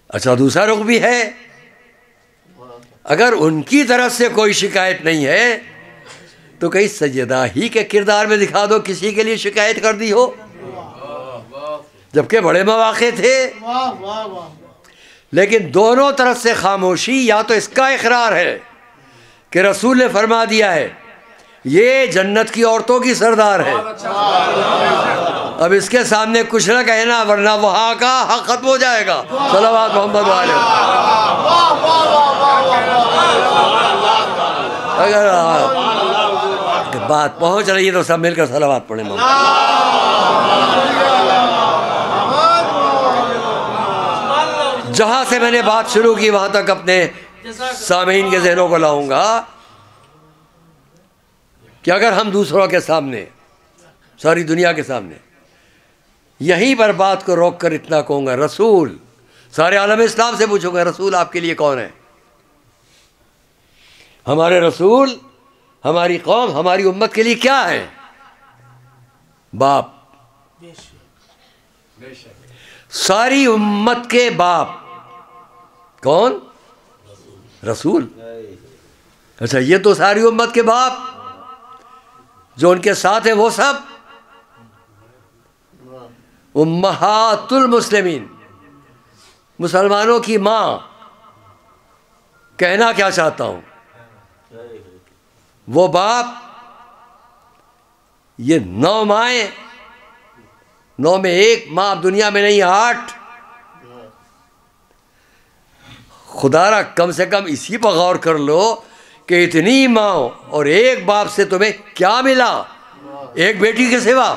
اچھا دوسرا رخ بھی ہے، اگر ان کی طرف سے کوئی شکایت نہیں ہے تو کہیں سیدہ ہی کے کردار میں دکھا دو کسی کے لیے شکایت کر دی ہو، جبکہ بڑے مواقع تھے. لیکن دونوں طرف سے خاموشی. یا تو اس کا اقرار ہے کہ رسول نے فرما دیا ہے یہ جنت کی عورتوں کی سردار ہے، اب اس کے سامنے کچھ نہ کہنا ورنہ وہاں کا حق ختم ہو جائے گا. صلوات محمد والے. اگر بات پہنچ رہی ہے تو سب مل کر صلوات پڑھیں. جہاں سے میں نے بات شروع کی وہاں تک اپنے سامعین کے ذہنوں کو لاؤں گا کہ اگر ہم دوسروں کے سامنے، ساری دنیا کے سامنے، یہیں پر بات کو روک کر اتنا کہوں گا، رسول، سارے عالم اسلام سے پوچھوں گا رسول آپ کے لیے کون ہے؟ ہمارے رسول ہماری قوم، ہماری امت کے لیے کیا ہے؟ باپ. ساری امت کے باپ کون؟ رسول. اچھا یہ تو ساری امت کے باپ، جو ان کے ساتھ ہیں وہ سب امہات المسلمین، مسلمانوں کی ماں. کہنا کیا چاہتا ہوں، وہ باپ، یہ 9 مائیں، 9 میں 1 ماں دنیا میں نہیں، 8. خدا را کم سے کم اسی پر غور کر لو کہ اتنی ماں اور ایک باپ سے تمہیں کیا ملا؟ ایک بیٹی کے سوا،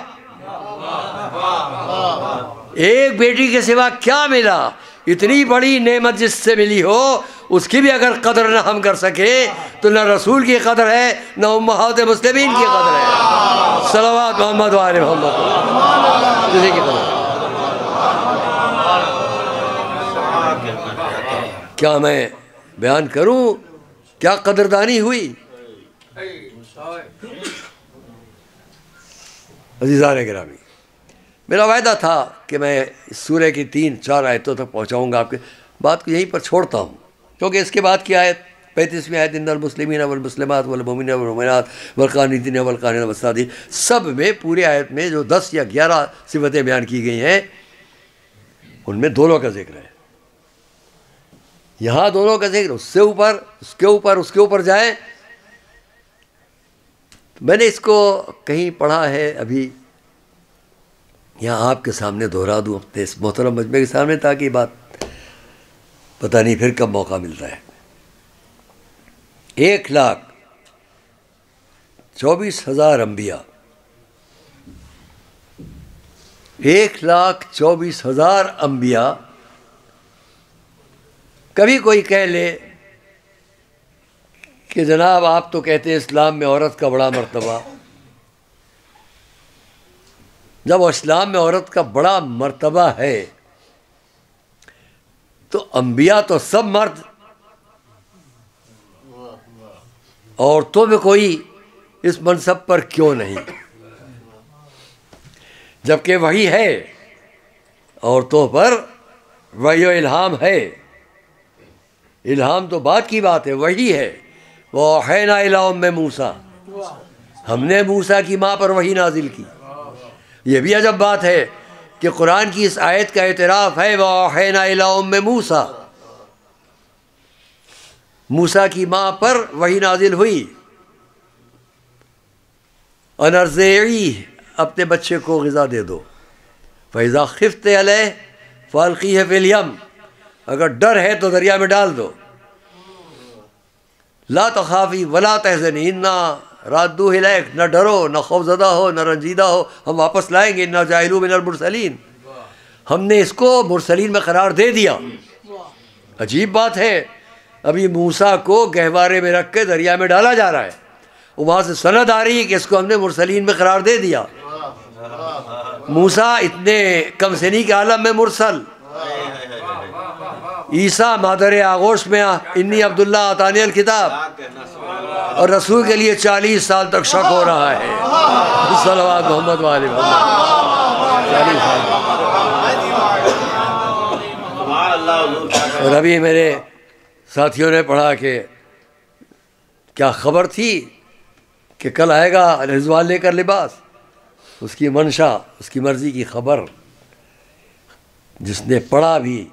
ایک بیٹی کے سوا کیا ملا؟ اتنی بڑی نعمت جس سے ملی ہو اس کی بھی اگر قدر نہ ہم کر سکے تو نہ رسول کی قدر ہے نہ امہات مسلمین کی قدر ہے. صلوات محمد و آل محمد. کسی کی قدر کیا میں بیان کروں کیا قدردانی ہوئی؟ عزیزان گرامی، میرا وعدہ تھا کہ میں اس سورہ کی 3-4 آیتوں تک پہنچاؤں گا، آپ کے بات کو یہیں پر چھوڑتا ہوں، کیونکہ اس کے بعد کی آیت 35ویں آیت ان المسلمین والمسلمات والمؤمنین والمؤمنات والقانتین والقانتات والصادقین، سب میں پورے آیت میں جو 10 یا 11 صفتیں بیان کی گئی ہیں ان میں دونوں کا ذکر ہے. یہاں دونوں کا ذکر، اس سے اوپر اس کے اوپر جائیں. میں نے اس کو کہیں پڑھا ہے، ابھی یہاں آپ کے سامنے دہرا دوں اپنے اس محترم مجمع کے سامنے، تاکہ یہ بات پتہ نہیں پھر کب موقع ملتا ہے. 1,24,000 انبیاء، 1,24,000 انبیاء. کبھی کوئی کہہ لے کہ جناب آپ تو کہتے ہیں اسلام میں عورت کا بڑا مرتبہ. جب اسلام میں عورت کا بڑا مرتبہ ہے تو انبیاء تو سب مرد، عورتوں میں کوئی اس منصب پر کیوں نہیں؟ جبکہ وحی ہے، عورتوں پر وحی و الہام ہے. الہام تو بات کی بات ہے، وحی ہے. وَأَوْحَيْنَا إِلَىٰ أُمِّ مُوسَىٰ، ہم نے موسیٰ کی ماں پر وحی نازل کی. یہ بھی عجب بات ہے کہ قرآن کی اس آیت کا اعتراف ہے وَأَوْحَيْنَا إِلَىٰ أُمِّ مُوسَىٰ، موسیٰ کی ماں پر وحی نازل ہوئی. أَنْ أَرْضِعِيهِ، اپنے بچے کو غذا دے دو. فَإِذَا خِفْتِ عَلَيْهِ فَأَلْقِيهِ فِي الْيَمِّ، اگر ڈر ہے تو دریا میں ڈال دو. لا تخافی ولا تحزنی انا رادوہ الیک، نہ ڈرو، نہ خوف زدہ ہو، نہ رنجیدہ ہو، ہم واپس لائیں گے. انا جاعلوہ من المرسلین، ہم نے اس کو مرسلین میں قرار دے دیا. عجیب بات ہے، ابھی موسیٰ کو گہوارے میں رکھ کے دریا میں ڈالا جا رہا ہے، وہاں سے سند آ رہی ہے کہ اس کو ہم نے مرسلین میں قرار دے دیا. موسیٰ اتنے کم سنی کے عالم میں مرسل، عیسیٰ مادر آغوش میں انی عبداللہ آتانی الکتاب، اور رسول کے لیے 40 سال تک شک ہو رہا ہے. صلوات محمد وآل محمد. 40 سال. اور ابھی میرے ساتھیوں نے پڑھا کہ کیا خبر تھی کہ کل آئے گا رضوان لے کر لباس، اس کی منشا، اس کی مرضی کی خبر. جس نے پڑھا بھی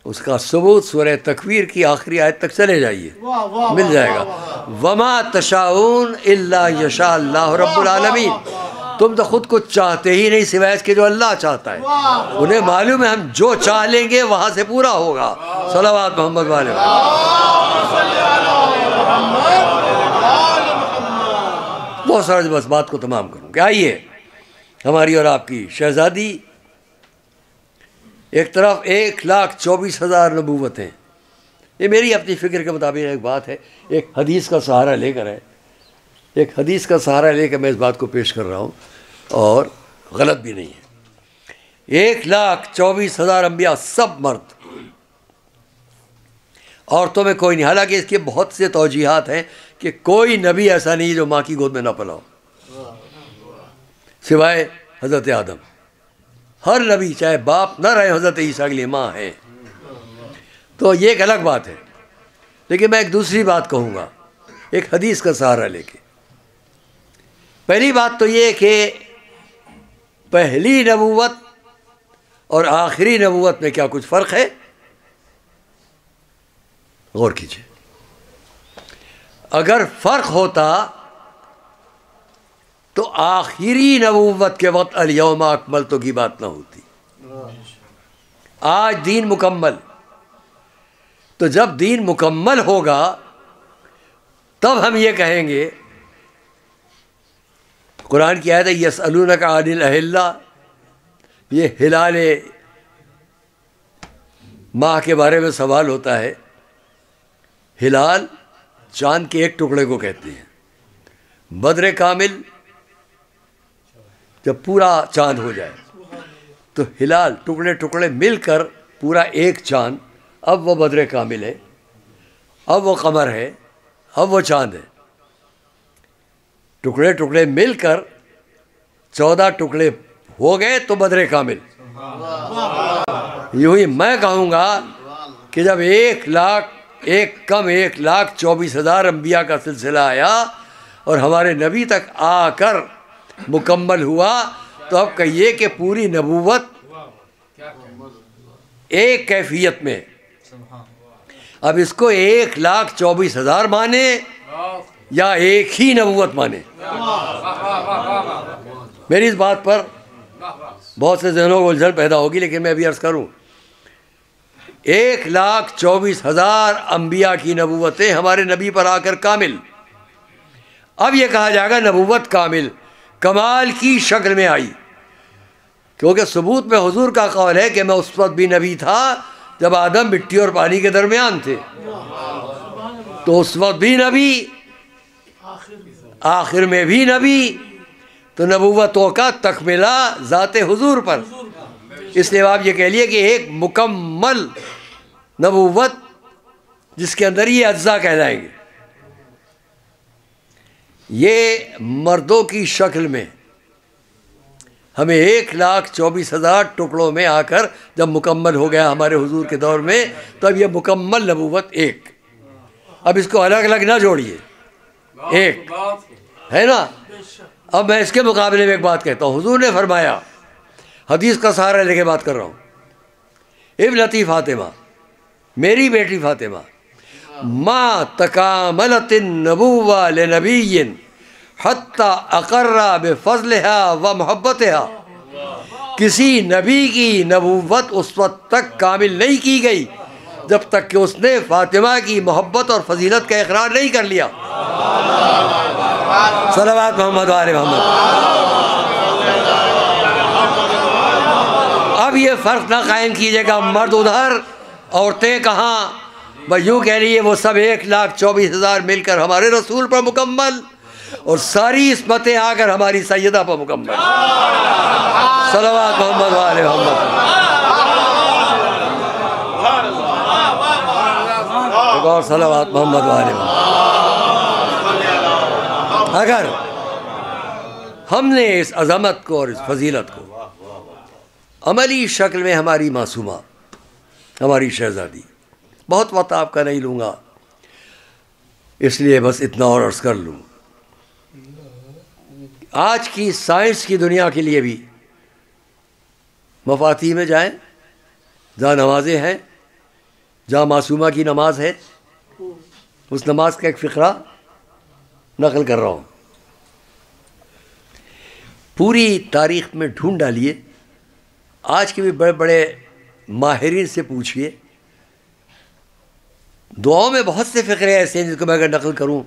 اس کا ثبوت سورہ تکویر کی آخری آیت تک چلے جائیے، مل جائے گا. وما تشاؤون الا یشاء اللہ رب العالمین، تم تو خود کچھ چاہتے ہی نہیں سوائے اس کے جو اللہ چاہتا ہے. انہیں معلوم ہے ہم جو چاہ لیں گے وہاں سے پورا ہوگا. صلوات محمد والے. بہت سارا بس بات کو تمام کروں کہ آئیے ہماری اور آپ کی شہزادی ایک طرف 1,24,000 نبوتیں. یہ میری اپنی فکر کے مطابق ایک بات ہے، ایک حدیث کا سہارا لے کر ہے، ایک حدیث کا سہارا لے کر میں اس بات کو پیش کر رہا ہوں، اور غلط بھی نہیں ہے. 1,24,000 انبیاء سب مرد، عورتوں میں کوئی نہیں. حالانکہ اس کے بہت سے توجیحات ہیں کہ کوئی نبی ایسا نہیں جو ماں کی گود میں نہ پلا ہو سوائے حضرت آدم. ہر نبی چاہے باپ نہ رہے حضرت عیسیٰ کے لیے ماں ہے. تو یہ ایک الگ بات ہے. لیکن میں ایک دوسری بات کہوں گا ایک حدیث کا سہارا لے کے. پہلی بات تو یہ کہ پہلی نبوت اور آخری نبوت میں کیا کچھ فرق ہے؟ غور کیجیے. اگر فرق ہوتا تو آخری نبوت کے وقت الیوم اکملت کی بات نہ ہوتی. آج دین مکمل. تو جب دین مکمل ہوگا تب ہم یہ کہیں گے، قرآن کی آیت ہے یسألونک عن الاہلہ، یہ ہلال ماہ کے بارے میں سوال ہوتا ہے. ہلال چاند کے ایک ٹکڑے کو کہتے ہیں. بدر کامل جب پورا چاند ہو جائے تو ہلال ٹکڑے ٹکڑے مل کر پورا ایک چاند، اب وہ بدر کامل ہے، اب وہ قمر ہے، اب وہ چاند ہے. ٹکڑے ٹکڑے مل کر 14 ٹکڑے ہو گئے تو بدر کامل. یوں ہی میں کہوں گا کہ جب 1,24,000 انبیاء کا سلسلہ آیا اور ہمارے نبی تک آ کر مکمل ہوا تو اب کہیے کہ پوری نبوت ایک کیفیت میں. اب اس کو 1,24,000 مانے یا ایک ہی نبوت مانے. میری اس بات پر بہت سے ذہنوں کو الجھن پیدا ہوگی، لیکن میں ابھی عرض کروں 1,24,000 انبیاء کی نبوتیں ہمارے نبی پر آ کر کامل. اب یہ کہا جائے گا نبوت کامل کمال کی شکل میں آئی، کیونکہ ثبوت میں حضور کا قول ہے کہ میں اس وقت بھی نبی تھا جب آدم مٹی اور پانی کے درمیان تھے، تو اس وقت بھی نبی، آخر میں بھی نبی. تو نبوتوں کا تکملہ ذات حضور پر. اس لیے آپ یہ کہہ لیے کہ ایک مکمل نبوت جس کے اندر یہ اجزاء کہلائیں گے. یہ مردوں کی شکل میں ہمیں 1,24,000 ٹکڑوں میں آ کر جب مکمل ہو گیا ہمارے حضور کے دور میں، تب یہ مکمل نبوت ایک. اب اس کو الگ الگ نہ جوڑیے، ایک ہے نا. اب میں اس کے مقابلے میں ایک بات کہتا ہوں. حضور نے فرمایا، حدیث کا سہارا لے کے بات کر رہا ہوں، ابنتی فاطمہ، میری بیٹی فاطمہ، ما تکاملت النبوہ لنبی حتی اقر بفضلها و محبتها. کسی نبی کی نبوت اس وقت تک کامل نہیں کی گئی جب تک کہ اس نے فاطمہ کی محبت اور فضیلت کا اقرار نہیں کر لیا. صلوات محمد و آل محمد. اب یہ فرق نہ قائم کیجیے گا مرد ادھر عورتیں کہاں. بھائی یوں کہہ لیے وہ سب 1,24,000 مل کر ہمارے رسول پر مکمل، اور ساری عصمتیں آ کر ہماری سیدہ پر مکمل. صلوات محمد و آل محمد. اور صلوات محمد و آل محمد. اگر ہم نے اس عظمت کو اور اس فضیلت کو عملی شکل میں، ہماری معصومہ، ہماری شہزادی، بہت وقت آپ کا نہیں لوں گا، اس لیے بس اتنا اور عرض کر لوں. آج کی سائنس کی دنیا کے لیے بھی مفاتیح میں جائیں، جہاں نمازیں ہیں، جہاں معصومہ کی نماز ہے، اس نماز کا ایک فقرہ نقل کر رہا ہوں. پوری تاریخ میں ڈھونڈ ڈالیے، آج کے بھی بڑے بڑے ماہرین سے پوچھئے. دعاؤں میں بہت سے فقرے ایسے ہیں جس کو میں اگر نقل کروں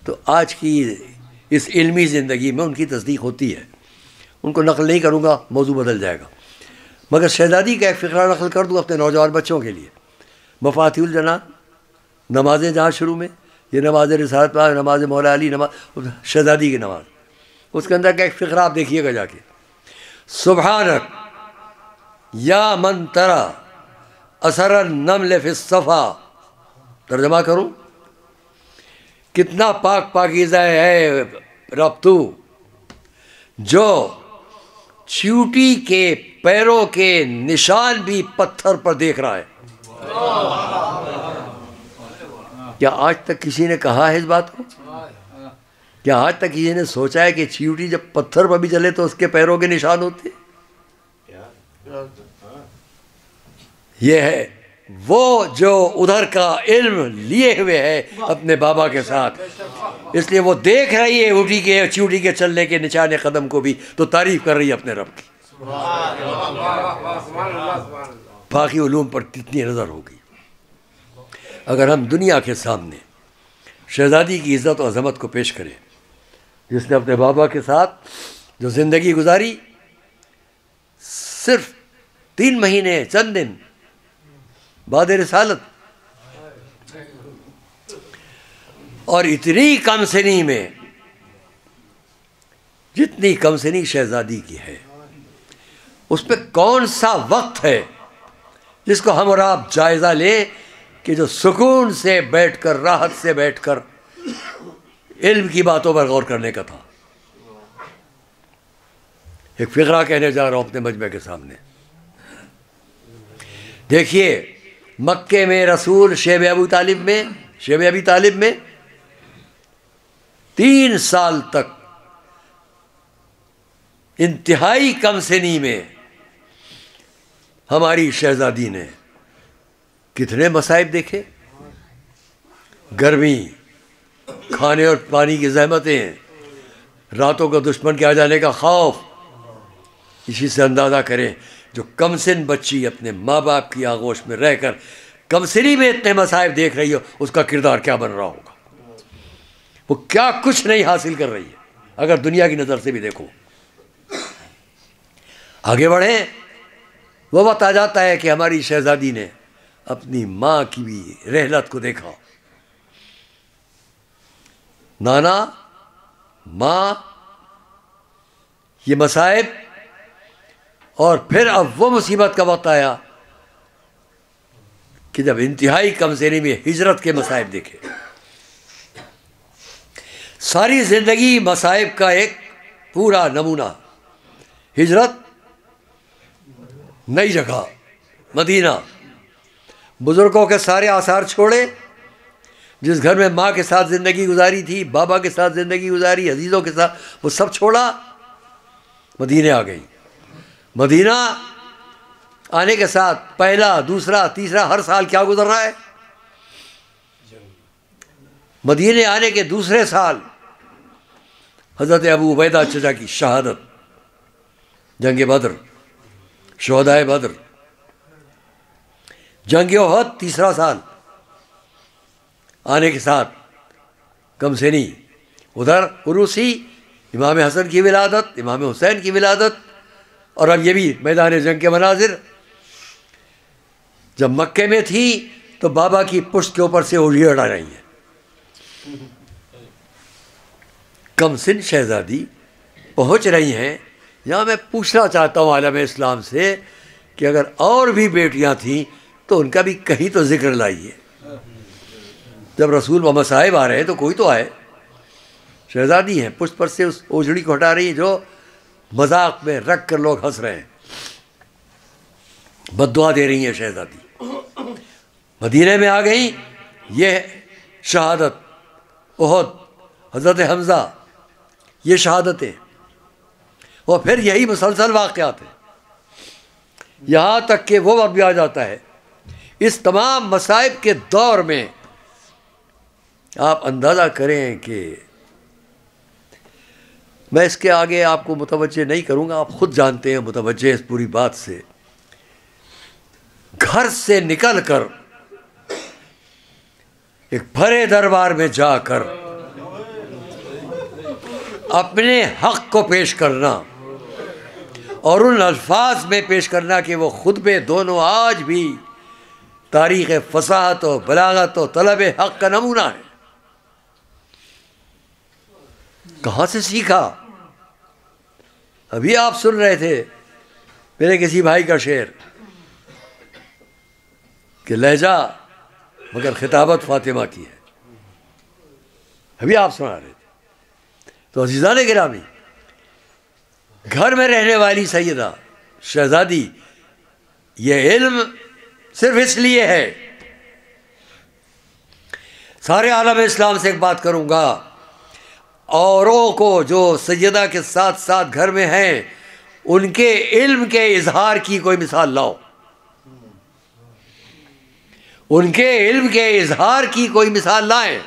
تو آج کی اس علمی زندگی میں ان کی تصدیق ہوتی ہے. ان کو نقل نہیں کروں گا، موضوع بدل جائے گا. مگر شہزادی کا ایک فقرہ نقل کر دوں اپنے نوجوان بچوں کے لیے. مفاتیح الجنان، نمازیں جہاں شروع میں، یہ نماز رسالت پاک، نماز مولا علی، نماز شہزادی کی نماز، اس کے اندر کا ایک فقرہ آپ دیکھیے گا جا کے. سبحانک یا من ترى اثر النمل فی الصفا. ترجمہ کروں، کتنا پاک پاکیزہ ہے رب تو، جو چیونٹی کے پیروں کے نشان بھی پتھر پر دیکھ رہا ہے. کیا آج تک کسی نے کہا ہے اس بات کو؟ کیا آج تک کسی نے سوچا ہے کہ چیونٹی جب پتھر پر بھی چلے تو اس کے پیروں کے نشان ہوتے؟ یہ ہے وہ جو ادھر کا علم لیے ہوئے ہے اپنے بابا کے ساتھ، اس لیے وہ دیکھ رہی ہے اونٹی کے چیونٹی کے چلنے کے نشان قدم کو بھی، تو تعریف کر رہی ہے اپنے رب کی. باقی علوم پر کتنی نظر ہوگی. اگر ہم دنیا کے سامنے شہزادی کی عزت و عظمت کو پیش کریں، جس نے اپنے بابا کے ساتھ جو زندگی گزاری، صرف 3 مہینے چند دن بعد رسالت، اور اتنی کم سنی میں، جتنی کم سنی شہزادی کی ہے، اس پہ کون سا وقت ہے جس کو ہم اور آپ جائزہ لیں کہ جو سکون سے بیٹھ کر، راحت سے بیٹھ کر علم کی باتوں پر غور کرنے کا تھا. ایک فقرہ کہنے جا رہا ہوں اپنے مجمع کے سامنے. دیکھیے مکے میں رسول شیب ابی طالب میں 3 سال تک انتہائی کم سنی میں ہماری شہزادی نے کتنے مصائب دیکھے. گرمی، کھانے اور پانی کی زحمتیں، راتوں کو دشمن کے آ جانے کا خوف. اسی سے اندازہ کریں جو کم سن بچی اپنے ماں باپ کی آغوش میں رہ کر کم سنی میں اتنے مصائب دیکھ رہی ہو، اس کا کردار کیا بن رہا ہوگا. وہ کیا کچھ نہیں حاصل کر رہی ہے اگر دنیا کی نظر سے بھی دیکھو. آگے بڑھیں، وہ وقت آ جاتا ہے کہ ہماری شہزادی نے اپنی ماں کی بھی رحلت کو دیکھا. نانا، ماں، یہ مصائب، اور پھر اب وہ مصیبت کا وقت آیا کہ جب انتہائی کم سنی میں ہجرت کے مصائب دیکھے. ساری زندگی مصائب کا ایک پورا نمونہ. ہجرت، نئی جگہ مدینہ، بزرگوں کے سارے آثار چھوڑے. جس گھر میں ماں کے ساتھ زندگی گزاری تھی، بابا کے ساتھ زندگی گزاری، عزیزوں کے ساتھ، وہ سب چھوڑا، مدینے آ گئی. مدینہ آنے کے ساتھ پہلا، دوسرا، تیسرا، ہر سال کیا گزر رہا ہے؟ مدینے آنے کے دوسرے سال حضرت ابو عبیدہ چچا کی شہادت، جنگ بدر، شہدائے بدر. جنگ احد تیسرا سال آنے کے ساتھ کم سنی. ادھر عروسی، امام حسن کی ولادت، امام حسین کی ولادت، اور اب یہ بھی میدان جنگ کے مناظر. جب مکے میں تھی تو بابا کی پشت کے اوپر سے اوڑھیے اڑا رہی ہیں. کم سن شہزادی پہنچ رہی ہیں. یہاں میں پوچھنا چاہتا ہوں عالم اسلام سے کہ اگر اور بھی بیٹیاں تھیں تو ان کا بھی کہیں تو ذکر لائیے. جب رسول محمد صاحب آ رہے ہیں تو کوئی تو آئے. شہزادی ہیں، پشت پر سے اس اوجھڑی کو ہٹا رہی ہیں جو مذاق میں رکھ کر لوگ ہنس رہے ہیں. بد دعا دے رہی ہیں شہزادی. مدینے میں آ گئی. یہ شہادت، احد، حضرت حمزہ، یہ شہادتیں، اور پھر یہی مسلسل واقعات ہیں. یہاں تک کہ وہ وقت بھی آ جاتا ہے اس تمام مصائب کے دور میں. آپ اندازہ کریں کہ میں اس کے آگے آپ کو متوجہ نہیں کروں گا، آپ خود جانتے ہیں متوجہ اس پوری بات سے. گھر سے نکل کر ایک بھرے دربار میں جا کر اپنے حق کو پیش کرنا اور ان الفاظ میں پیش کرنا کہ وہ خطبے دونوں آج بھی تاریخ فصاحت و بلاغت و طلب حق کا نمونہ ہے. کہاں سے سیکھا؟ ابھی آپ سن رہے تھے میرے کسی بھائی کا شعر کہ لہجہ مگر خطابت فاطمہ کی ہے. ابھی آپ سنا رہے تھے. تو عزیزان گرامی، گھر میں رہنے والی سیدہ شہزادی، یہ علم صرف اس لیے ہے. سارے عالم اسلام سے ایک بات کروں گا، اوروں کو جو سیدہ کے ساتھ ساتھ گھر میں ہیں ان کے علم کے اظہار کی کوئی مثال لاؤ. ان کے علم کے اظہار کی کوئی مثال لائیں.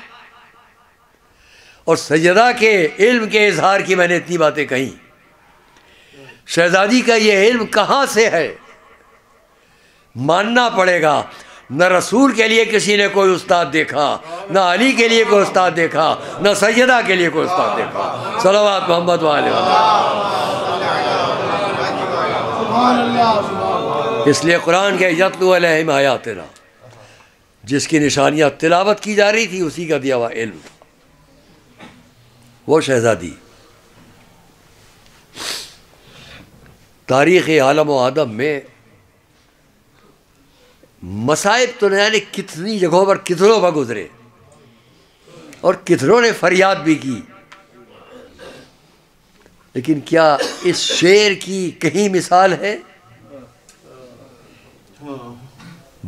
اور سیدہ کے علم کے اظہار کی میں نے اتنی باتیں کہیں. شہزادی کا یہ علم کہاں سے ہے؟ ماننا پڑے گا. نہ رسول کے لیے کسی نے کوئی استاد دیکھا، نہ علی کے لیے کوئی استاد دیکھا، نہ سیدہ کے لیے کوئی استاد دیکھا. صلوات محمد والے. اس لیے قرآن کے یتلو علیہم آیاتنا، جس کی نشانیاں تلاوت کی جا رہی تھی اسی کا دیا ہوا علم تھا. وہ شہزادی تاریخ عالم و آدم میں مصائب تو نہ جانے کتنی جگہوں پر کتنوں پر گزرے اور کتنوں نے فریاد بھی کی. لیکن کیا اس شعر کی کہیں مثال ہے؟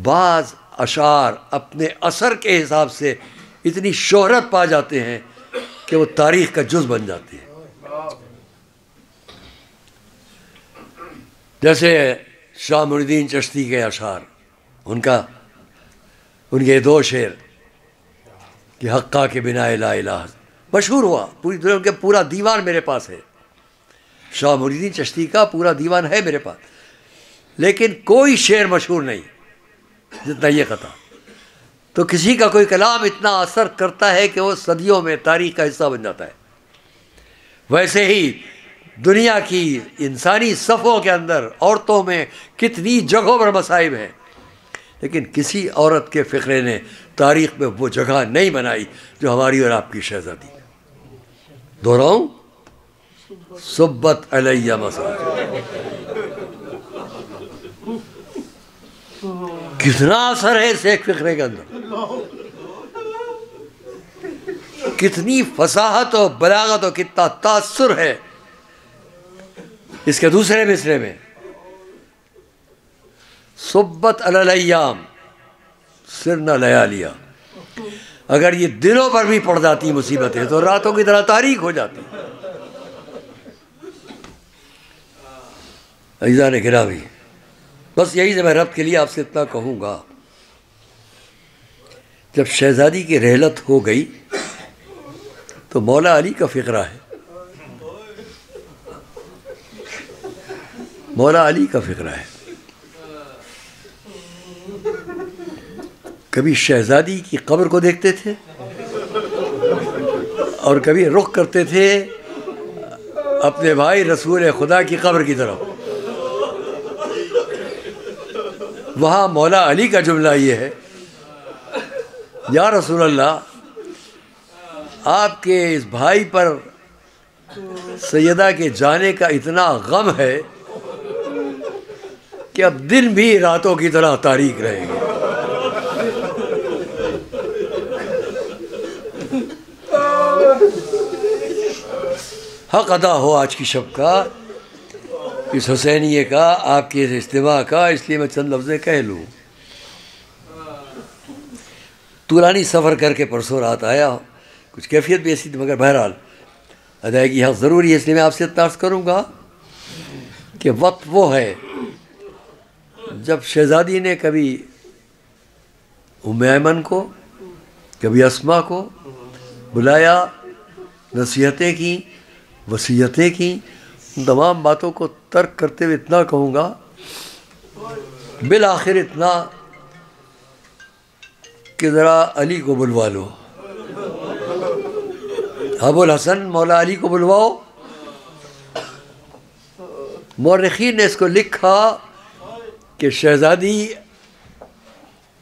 بعض اشعار اپنے اثر کے حساب سے اتنی شہرت پا جاتے ہیں کہ وہ تاریخ کا جز بن جاتے ہیں. جیسے شاہ معین الدین چشتی کے اشعار، ان کے 2 شعر کہ حقہ کے بنا لا الہ مشہور ہوا پوری دنیا، ان کے پورا دیوان میرے پاس ہے. شاہ معین الدین چشتی کا پورا دیوان ہے میرے پاس، لیکن کوئی شعر مشہور نہیں جتنا یہ قطعہ. تو کسی کا کوئی کلام اتنا اثر کرتا ہے کہ وہ صدیوں میں تاریخ کا حصہ بن جاتا ہے. ویسے ہی دنیا کی انسانی صفوں کے اندر عورتوں میں کتنی جگہوں پر مصائب ہیں، لیکن کسی عورت کے فقرے نے تاریخ میں وہ جگہ نہیں بنائی جو ہماری اور آپ کی شہزادی. دہراؤں، صبت علیہ مصائب. کتنا اثر ہے اس ایک فقرے کے اندر، کتنی فصاحت و بلاغت و کتنا تاثر ہے اس کے دوسرے مصرے میں. صبت علی الایام سرنا لیالیا. اگر یہ دلوں پر بھی پڑ جاتی مصیبتیں تو راتوں کی طرح تاریک ہو جاتی. عزیزان گرامی، بس یہی سے میں رب کے لیے آپ سے اتنا کہوں گا، جب شہزادی کی رحلت ہو گئی تو مولا علی کا فقرہ ہے. مولا علی کا فقرہ ہے. کبھی شہزادی کی قبر کو دیکھتے تھے اور کبھی رخ کرتے تھے اپنے بھائی رسول خدا کی قبر کی طرف. وہاں مولا علی کا جملہ یہ ہے، یا رسول اللہ، آپ کے اس بھائی پر سیدہ کے جانے کا اتنا غم ہے کہ اب دن بھی راتوں کی طرح تاریک رہے گی. حق ادا ہو آج کی شب کا، اس حسینیے کا، آپ کے اس اجتماع کا، اس لیے میں چند لفظیں کہہ لوں. طولانی سفر کر کے پرسوں رات آیا، کچھ کیفیت بھی ایسی تھی، مگر بہرحال ادائیگی حق ضروری ہے. اس لیے میں آپ سے عرض کروں گا کہ وقت وہ ہے جب شہزادی نے کبھی ام ایمن کو، کبھی اسما کو بلایا، نصیحتیں کی، وصیتیں کی. ان تمام باتوں کو ترک کرتے ہوئے اتنا کہوں گا، بالآخر اتنا کہ ذرا علی کو بلوا لو. ابو الحسن مولا علی کو بلواؤ. مورخین نے اس کو لکھا کہ شہزادی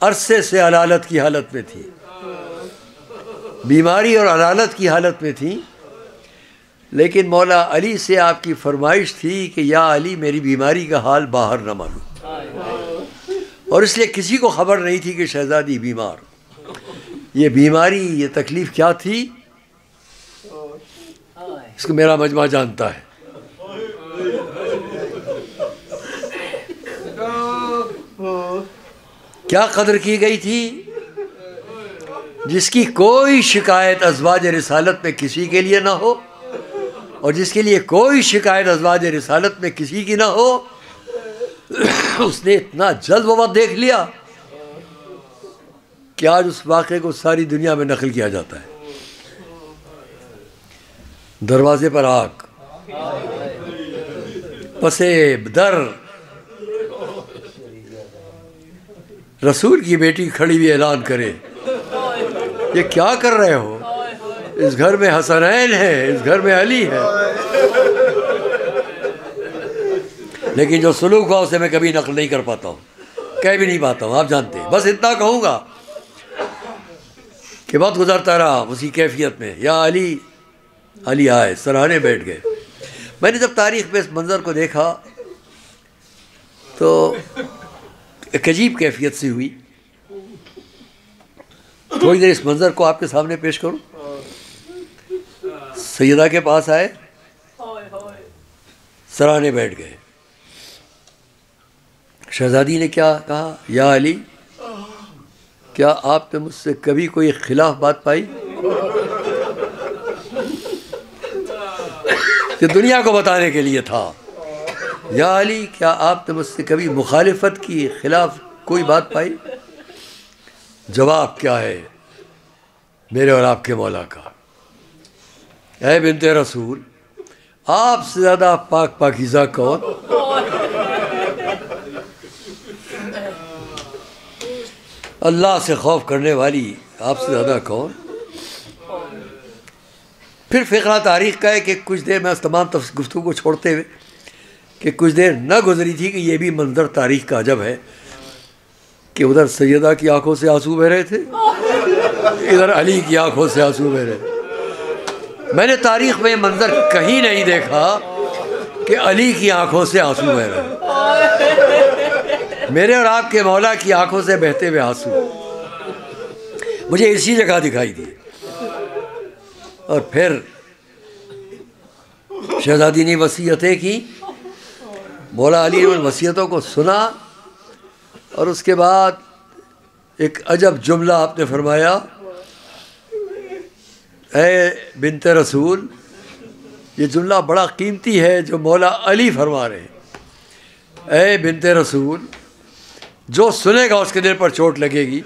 عرصے سے علالت کی حالت میں تھی، بیماری اور علالت کی حالت میں تھی، لیکن مولا علی سے آپ کی فرمائش تھی کہ یا علی میری بیماری کا حال باہر نہ معلوم. اور اس لیے کسی کو خبر نہیں تھی کہ شہزادی بیمار. یہ بیماری، یہ تکلیف کیا تھی، اس کو میرا مجمع جانتا ہے. کیا قدر کی گئی تھی، جس کی کوئی شکایت ازواج رسالت میں کسی کے لیے نہ ہو، اور جس کے لیے کوئی شکایت ازواج رسالت میں کسی کی نہ ہو. اس نے اتنا جلد وہ وقت دیکھ لیا کہ آج اس واقعے کو ساری دنیا میں نقل کیا جاتا ہے. دروازے پر آگ، پسے در، رسول کی بیٹی کھڑی ہوئی اعلان کرے، یہ کیا کر رہے ہو؟ اس گھر میں حسنین ہے، اس گھر میں علی ہے. لیکن جو سلوک ہوا اسے میں کبھی نقل نہیں کر پاتا ہوں، کہہ بھی نہیں پاتا ہوں، آپ جانتے ہیں. بس اتنا کہوں گا کہ وقت گزرتا رہا اسی کیفیت میں. یا علی، علی آئے، سراہنے بیٹھ گئے. میں نے جب تاریخ میں اس منظر کو دیکھا تو ایک عجیب کیفیت سی ہوئی. تھوڑی دیر اس منظر کو آپ کے سامنے پیش کروں. سیدہ کے پاس آئے، سراہنے بیٹھ گئے. شہزادی نے کیا کہا؟ یا علی، کیا آپ نے مجھ سے کبھی کوئی خلاف بات پائی؟ یہ دنیا کو بتانے کے لیے تھا. یا علی، کیا آپ نے مجھ سے کبھی مخالفت کی، خلاف کوئی بات پائی؟ جواب کیا ہے میرے اور آپ کے مولا کا؟ اے بنت رسول، آپ سے زیادہ پاک پاکیزہ کون؟ اللہ سے خوف کرنے والی آپ سے زیادہ کون؟ پھر فقرہ تاریخ کا ہے کہ کچھ دیر میں اس تمام گفتگو کو چھوڑتے ہوئے کہ کچھ دیر نہ گزری تھی کہ یہ بھی منظر تاریخ کا عجب ہے کہ ادھر سیدہ کی آنکھوں سے آنسو بہ رہے تھے، ادھر علی کی آنکھوں سے آنسو بہ رہے. میں نے تاریخ میں منظر کہیں نہیں دیکھا کہ علی کی آنکھوں سے آنسو بہ رہے. میرے اور آپ کے مولا کی آنکھوں سے بہتے ہوئے آنسو مجھے اسی جگہ دکھائی دی. اور پھر شہزادی نے وصیتیں کی، مولا علی نے ان وصیتوں کو سنا، اور اس کے بعد ایک عجب جملہ آپ نے فرمایا، اے بنت رسول. یہ جملہ بڑا قیمتی ہے جو مولا علی فرما رہے ہیں. اے بنت رسول، جو سنے گا اس کے دل پر چوٹ لگے گی.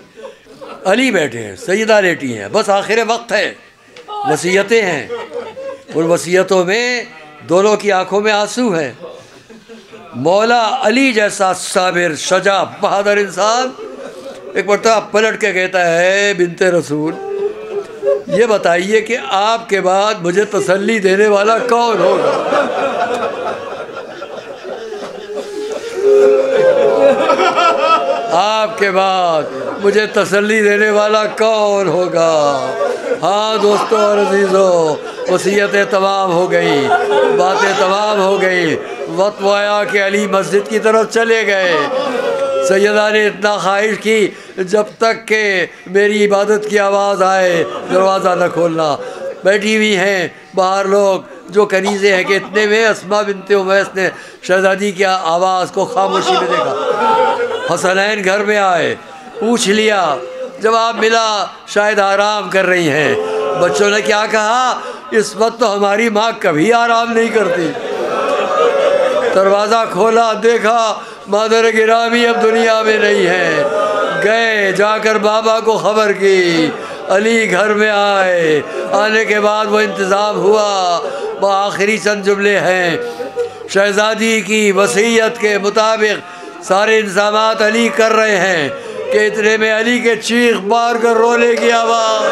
علی بیٹھے ہیں، سیدہ لیٹی ہیں، بس آخر وقت ہے، وصیتیں ہیں. ان وصیتوں میں دونوں کی آنکھوں میں آنسو ہیں. مولا علی جیسا صابر، شجاع، بہادر انسان ایک مرتبہ پلٹ کے کہتا ہے، اے بنت رسول، یہ بتائیے کہ آپ کے بعد مجھے تسلی دینے والا کون ہوگا؟ آپ کے بعد مجھے تسلی دینے والا کون ہوگا؟ ہاں دوستو اور عزیزو، وصیتیں تمام ہو گئی، باتیں تمام ہو گئی. وقت آیا کہ علی مسجد کی طرف چلے گئے. سیدہ نے اتنا خواہش کی، جب تک کہ میری عبادت کی آواز آئے دروازہ نہ کھولنا. بیٹھی ہوئی ہیں باہر لوگ جو کنیزیں ہیں کہ اتنے میں اسماء بنت امیس نے شہزادی کی آواز کو خاموشی میں دیکھا. حسنین گھر میں آئے، پوچھ لیا، جواب ملا شاید آرام کر رہی ہیں. بچوں نے کیا کہا؟ اس وقت تو ہماری ماں کبھی آرام نہیں کرتی. دروازہ کھولا، دیکھا مادر گرامی اب دنیا میں نہیں ہے. گئے، جا کر بابا کو خبر کی. علی گھر میں آئے. آنے کے بعد وہ انتظام ہوا. وہ آخری چند جملے ہیں. شہزادی کی وصیت کے مطابق سارے انتظامات علی کر رہے ہیں کہ اتنے میں علی کے چیخ مار کر رونے کی آواز.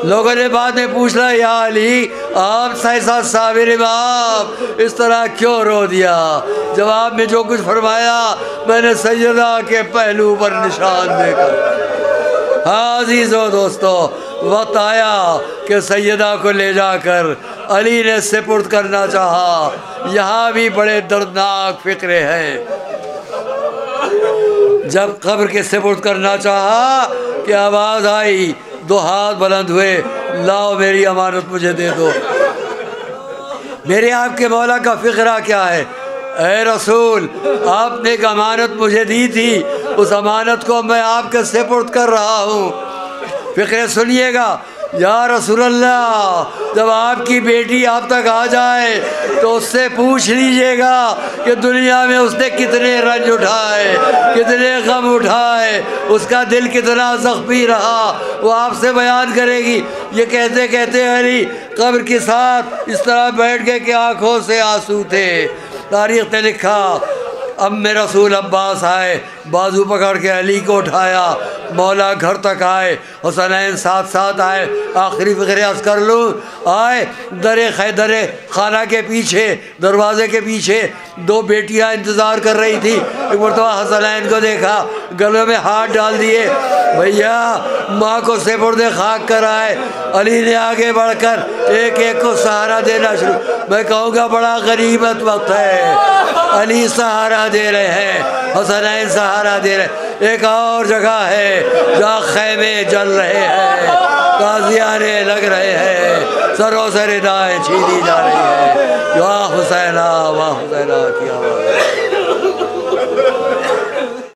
لوگوں نے بعد میں پوچھا، یا علی، آپ ایسا صابر امام اس طرح کیوں رو دیا؟ جواب میں جو کچھ فرمایا، میں نے سیدہ کے پہلو پر نشان دیکھا. ہاں عزیزو دوستو، وقت آیا کہ سیدہ کو لے جا کر علی نے سپرد کرنا چاہا. یہاں بھی بڑے دردناک فقرے ہیں. جب قبر کے سپرد کرنا چاہا کہ آواز آئی، دو ہاتھ بلند ہوئے، لاؤ میری امانت مجھے دے دو. میرے آپ کے مولا کا فقرہ کیا ہے؟ اے رسول، آپ نے ایک امانت مجھے دی تھی، اس امانت کو میں آپ کے سپرد کر رہا ہوں. فقرے سنیے گا. یا رسول اللہ، جب آپ کی بیٹی آپ تک آ جائے تو اس سے پوچھ لیجئے گا کہ دنیا میں اس نے کتنے رنج اٹھائے، کتنے غم اٹھائے، اس کا دل کتنا زخمی رہا، وہ آپ سے بیان کرے گی. یہ کہتے کہتے علی قبر کے ساتھ اس طرح بیٹھ گئے کہ آنکھوں سے آنسو تھے. تاریخ نے لکھا، ام رسول عباس آئے، بازو پکڑ کے علی کو اٹھایا. مولا گھر تک آئے، حسنین ساتھ ساتھ آئے. آخری فقرے عرض کر لوں. آئے در خانہ کے پیچھے، دروازے کے پیچھے دو بیٹیاں انتظار کر رہی تھی. ایک مرتبہ حسنین کو دیکھا، گلے میں ہاتھ ڈال دیے، بھیا ماں کو سپرد خاک کرائے۔ علی نے آگے بڑھ کر ایک ایک کو سہارا دینا شروع، میں کہوں گا بڑا غنیمت وقت ہے، علی سہارا دے رہے ہیں، حسنین سہارا دے رہے ہیں۔ ایک اور جگہ ہے جہاں خیمے جل رہے ہیں، تازیانے لگ رہے ہیں، سروں سے ردائیں چھینی جا رہی ہیں، واہ حسینہ واہ حسینہ کی آواز ہے۔